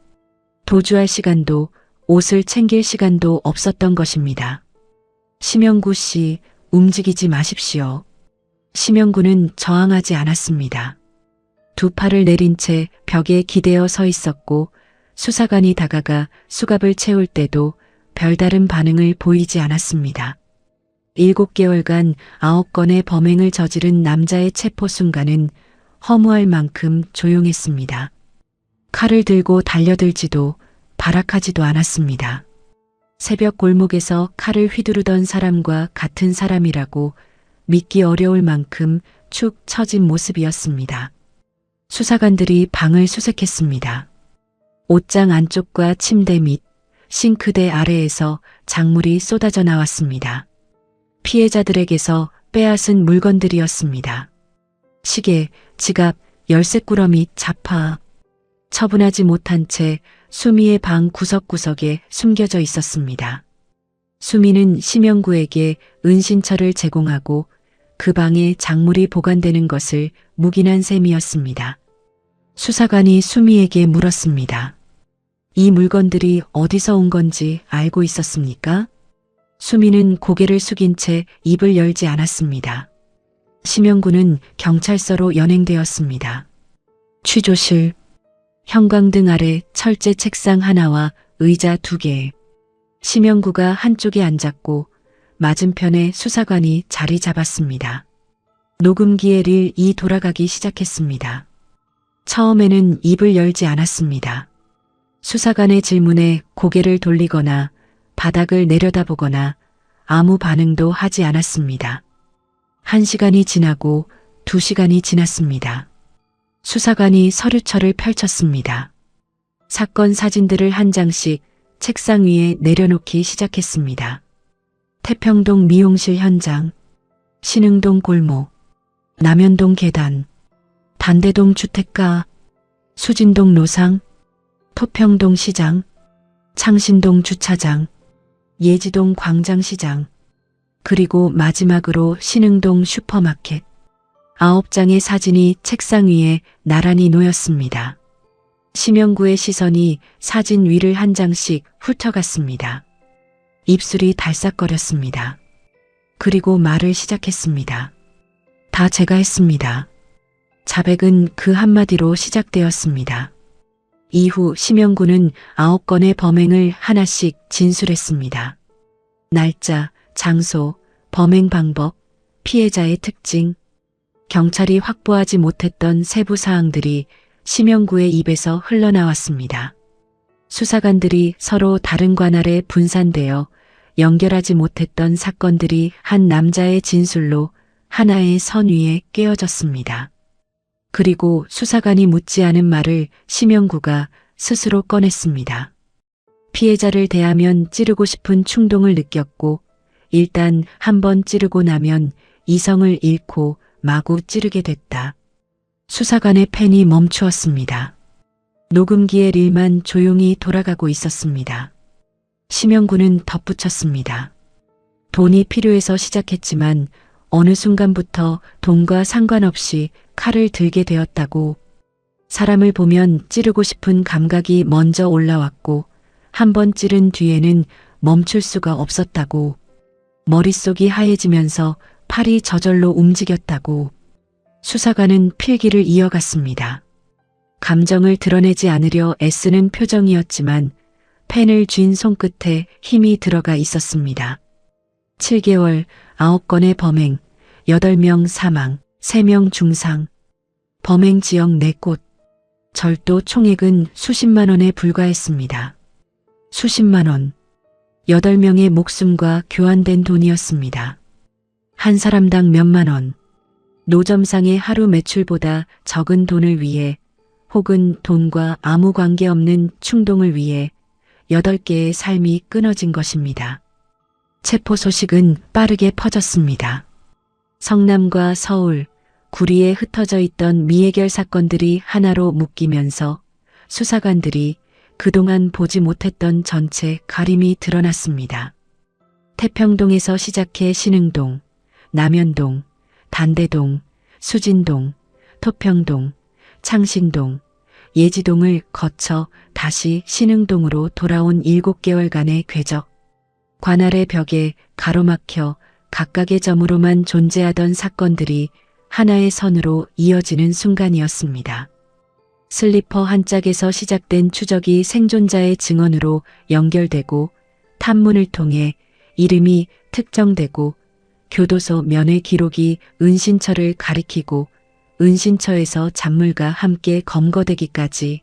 도주할 시간도 옷을 챙길 시간도 없었던 것입니다. 심영구 씨, 움직이지 마십시오. 심영구는 저항하지 않았습니다. 두 팔을 내린 채 벽에 기대어 서 있었고 수사관이 다가가 수갑을 채울 때도 별다른 반응을 보이지 않았습니다. 7개월간 9건의 범행을 저지른 남자의 체포 순간은 허무할 만큼 조용했습니다. 칼을 들고 달려들지도 발악하지도 않았습니다. 새벽 골목에서 칼을 휘두르던 사람과 같은 사람이라고 믿기 어려울 만큼 축 처진 모습이었습니다. 수사관들이 방을 수색했습니다. 옷장 안쪽과 침대 밑, 싱크대 아래에서 작물이 쏟아져 나왔습니다. 피해자들에게서 빼앗은 물건들이었습니다. 시계, 지갑, 열쇠꾸러미, 자파. 처분하지 못한 채 수미의 방 구석구석에 숨겨져 있었습니다. 수미는 심영구에게 은신처를 제공하고 그 방에 작물이 보관되는 것을 묵인한 셈이었습니다. 수사관이 수미에게 물었습니다. 이 물건들이 어디서 온 건지 알고 있었습니까? 수미는 고개를 숙인 채 입을 열지 않았습니다. 심영구는 경찰서로 연행되었습니다. 취조실, 형광등 아래 철제 책상 하나와 의자 2개. 심영구가 한쪽에 앉았고 맞은편에 수사관이 자리 잡았습니다. 녹음기의 릴이 돌아가기 시작했습니다. 처음에는 입을 열지 않았습니다. 수사관의 질문에 고개를 돌리거나 바닥을 내려다보거나 아무 반응도 하지 않았습니다. 1시간이 지나고 2시간이 지났습니다. 수사관이 서류철을 펼쳤습니다. 사건 사진들을 한 장씩 책상 위에 내려놓기 시작했습니다. 태평동 미용실 현장, 신흥동 골목, 남현동 계단, 단대동 주택가, 수진동 노상, 토평동 시장, 창신동 주차장, 예지동 광장시장, 그리고 마지막으로 신흥동 슈퍼마켓. 9장의 사진이 책상 위에 나란히 놓였습니다. 심영구의 시선이 사진 위를 한 장씩 훑어갔습니다. 입술이 달싹거렸습니다. 그리고 말을 시작했습니다. 다 제가 했습니다. 자백은 그 한마디로 시작되었습니다. 이후 심영구는 9건의 범행을 하나씩 진술했습니다. 날짜, 장소, 범행 방법, 피해자의 특징, 경찰이 확보하지 못했던 세부 사항들이 심영구의 입에서 흘러나왔습니다. 수사관들이 서로 다른 관할에 분산되어 연결하지 못했던 사건들이 한 남자의 진술로 하나의 선 위에 꿰어졌습니다. 그리고 수사관이 묻지 않은 말을 심영구가 스스로 꺼냈습니다. 피해자를 대하면 찌르고 싶은 충동을 느꼈고 일단 한번 찌르고 나면 이성을 잃고 마구 찌르게 됐다. 수사관의 펜이 멈추었습니다. 녹음기의 릴만 조용히 돌아가고 있었습니다. 심영구는 덧붙였습니다. 돈이 필요해서 시작했지만 어느 순간부터 돈과 상관없이 칼을 들게 되었다고. 사람을 보면 찌르고 싶은 감각이 먼저 올라왔고 한 번 찌른 뒤에는 멈출 수가 없었다고. 머릿속이 하얘지면서 팔이 저절로 움직였다고. 수사관은 필기를 이어갔습니다. 감정을 드러내지 않으려 애쓰는 표정이었지만 펜을 쥔 손끝에 힘이 들어가 있었습니다. 7개월, 9건의 범행, 8명 사망, 3명 중상, 범행 지역 4곳, 절도 총액은 수십만 원에 불과했습니다. 수십만 원, 8명의 목숨과 교환된 돈이었습니다. 한 사람당 몇만 원, 노점상의 하루 매출보다 적은 돈을 위해 혹은 돈과 아무 관계없는 충동을 위해 8개의 삶이 끊어진 것입니다. 체포 소식은 빠르게 퍼졌습니다. 성남과 서울, 구리에 흩어져 있던 미해결 사건들이 하나로 묶이면서 수사관들이 그동안 보지 못했던 전체 가림이 드러났습니다. 태평동에서 시작해 신흥동, 남현동, 단대동, 수진동, 토평동, 창신동, 예지동을 거쳐 다시 신흥동으로 돌아온 7개월간의 궤적. 관할의 벽에 가로막혀 각각의 점으로만 존재하던 사건들이 하나의 선으로 이어지는 순간이었습니다. 슬리퍼 한 짝에서 시작된 추적이 생존자의 증언으로 연결되고 탐문을 통해 이름이 특정되고 교도소 면회 기록이 은신처를 가리키고 은신처에서 잔물과 함께 검거되기까지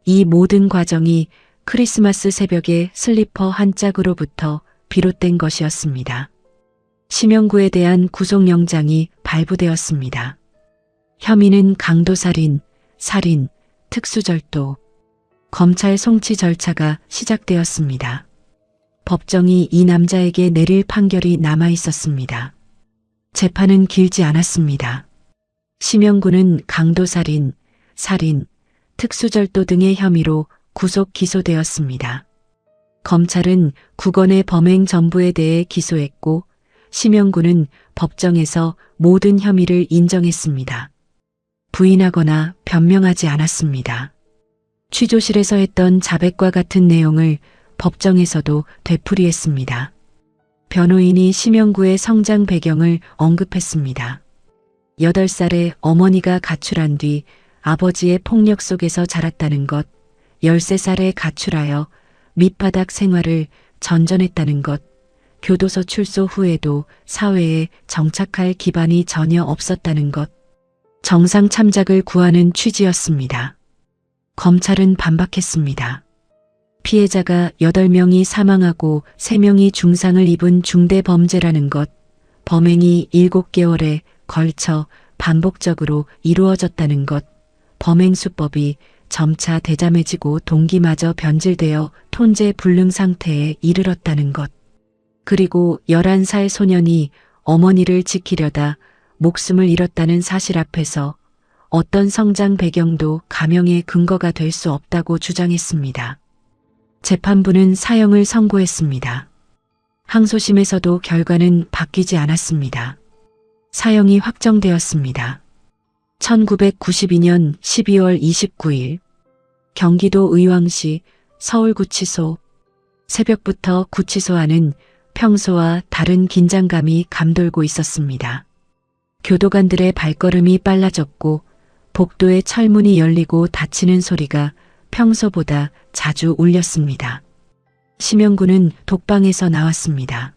이 모든 과정이 크리스마스 새벽의 슬리퍼 한 짝으로부터 비롯된 것이었습니다. 심영구에 대한 구속영장이 발부되었습니다. 혐의는 강도살인, 살인, 특수절도. 검찰 송치 절차가 시작되었습니다. 법정이 이 남자에게 내릴 판결이 남아 있었습니다. 재판은 길지 않았습니다. 심영구는 강도살인, 살인, 특수절도 등의 혐의로 구속 기소되었습니다. 검찰은 9건의 범행 전부에 대해 기소했고 심영구는 법정에서 모든 혐의를 인정했습니다. 부인하거나 변명하지 않았습니다. 취조실에서 했던 자백과 같은 내용을 법정에서도 되풀이했습니다. 변호인이 심영구의 성장 배경을 언급했습니다. 8살에 어머니가 가출한 뒤 아버지의 폭력 속에서 자랐다는 것, 13살에 가출하여 밑바닥 생활을 전전했다는 것, 교도소 출소 후에도 사회에 정착할 기반이 전혀 없었다는 것, 정상 참작을 구하는 취지였습니다. 검찰은 반박했습니다. 피해자가 8명이 사망하고 3명이 중상을 입은 중대범죄라는 것, 범행이 7개월에 걸쳐 반복적으로 이루어졌다는 것, 범행 수법이 점차 대담해지고 동기마저 변질되어 통제불능 상태에 이르렀다는 것, 그리고 11살 소년이 어머니를 지키려다 목숨을 잃었다는 사실 앞에서 어떤 성장 배경도 감형의 근거가 될 수 없다고 주장했습니다. 재판부는 사형을 선고했습니다. 항소심에서도 결과는 바뀌지 않았습니다. 사형이 확정되었습니다. 1992년 12월 29일 경기도 의왕시 서울구치소. 새벽부터 구치소 안은 평소와 다른 긴장감이 감돌고 있었습니다. 교도관들의 발걸음이 빨라졌고 복도의 철문이 열리고 닫히는 소리가 평소보다 자주 울렸습니다. 심영구는 독방에서 나왔습니다.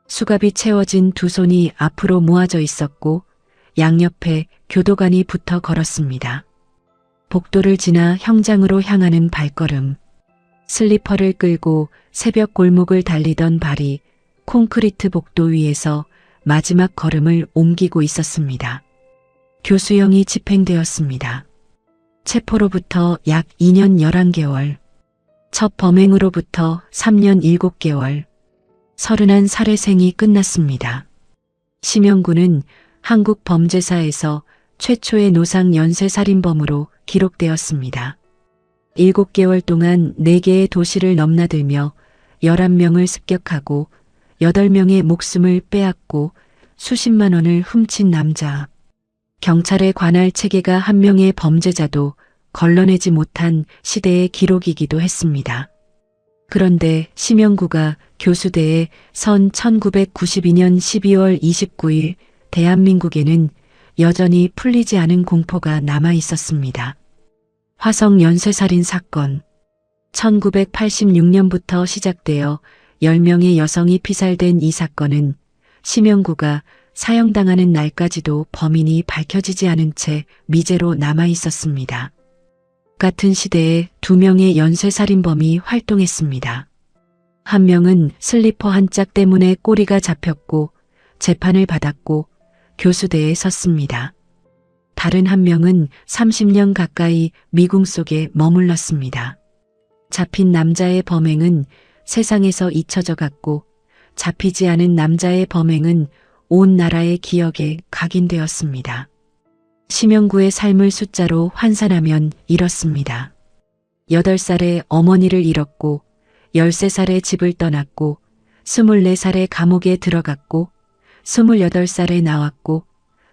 수갑이 채워진 두 손이 앞으로 모아져 있었고 양옆에 교도관이 붙어 걸었습니다. 복도를 지나 형장으로 향하는 발걸음, 슬리퍼를 끌고 새벽 골목을 달리던 발이 콘크리트 복도 위에서 마지막 걸음을 옮기고 있었습니다. 교수형이 집행되었습니다. 체포로부터 약 2년 11개월, 첫 범행으로부터 3년 7개월, 31살의 생이 끝났습니다. 심영구는 한국 범죄사에서 최초의 노상 연쇄살인범으로 기록되었습니다. 7개월 동안 4개의 도시를 넘나들며 11명을 습격하고 8명의 목숨을 빼앗고 수십만 원을 훔친 남자. 경찰의 관할 체계가 한 명의 범죄자도 걸러내지 못한 시대의 기록이기도 했습니다. 그런데 심영구가 교수대에 선 1992년 12월 29일 대한민국에는 여전히 풀리지 않은 공포가 남아 있었습니다. 화성 연쇄살인 사건. 1986년부터 시작되어 10명의 여성이 피살된 이 사건은 심영구가 사형당하는 날까지도 범인이 밝혀지지 않은 채 미제로 남아 있었습니다. 같은 시대에 2명의 연쇄살인범이 활동했습니다. 한 명은 슬리퍼 한 짝 때문에 꼬리가 잡혔고 재판을 받았고 교수대에 섰습니다. 다른 한 명은 30년 가까이 미궁 속에 머물렀습니다. 잡힌 남자의 범행은 세상에서 잊혀져 갔고 잡히지 않은 남자의 범행은 온 나라의 기억에 각인되었습니다. 심영구의 삶을 숫자로 환산하면 이렇습니다. 8살에 어머니를 잃었고 13살에 집을 떠났고 24살에 감옥에 들어갔고 28살에 나왔고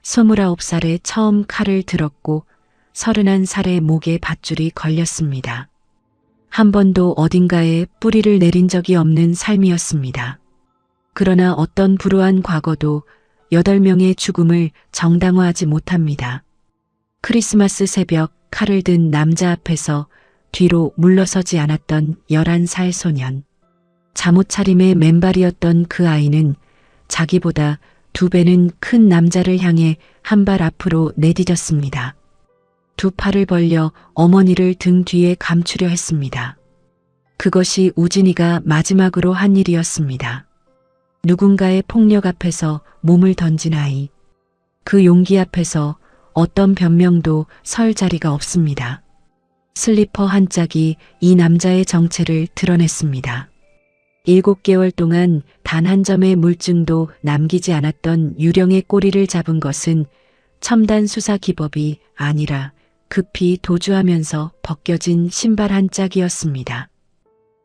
29살에 처음 칼을 들었고 31살에 목에 밧줄이 걸렸습니다. 한 번도 어딘가에 뿌리를 내린 적이 없는 삶이었습니다. 그러나 어떤 불우한 과거도 8명의 죽음을 정당화하지 못합니다. 크리스마스 새벽 칼을 든 남자 앞에서 뒤로 물러서지 않았던 11살 소년. 잠옷 차림의 맨발이었던 그 아이는 자기보다 2배는 큰 남자를 향해 한 발 앞으로 내디뎠습니다. 2 팔을 벌려 어머니를 등 뒤에 감추려 했습니다. 그것이 우진이가 마지막으로 한 일이었습니다. 누군가의 폭력 앞에서 몸을 던진 아이. 그 용기 앞에서 어떤 변명도 설 자리가 없습니다. 슬리퍼 한 짝이 이 남자의 정체를 드러냈습니다. 7개월 동안 단 한 점의 물증도 남기지 않았던 유령의 꼬리를 잡은 것은 첨단 수사 기법이 아니라 급히 도주하면서 벗겨진 신발 한 짝이었습니다.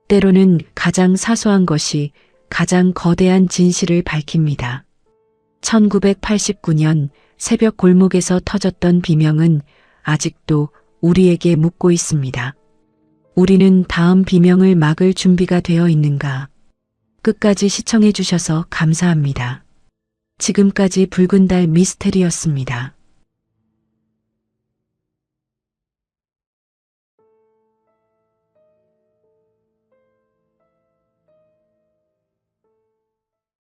때로는 가장 사소한 것이 가장 거대한 진실을 밝힙니다. 1989년 새벽 골목에서 터졌던 비명은 아직도 우리에게 묻고 있습니다. 우리는 다음 비명을 막을 준비가 되어 있는가? 끝까지 시청해 주셔서 감사합니다. 지금까지 붉은 달 미스테리였습니다.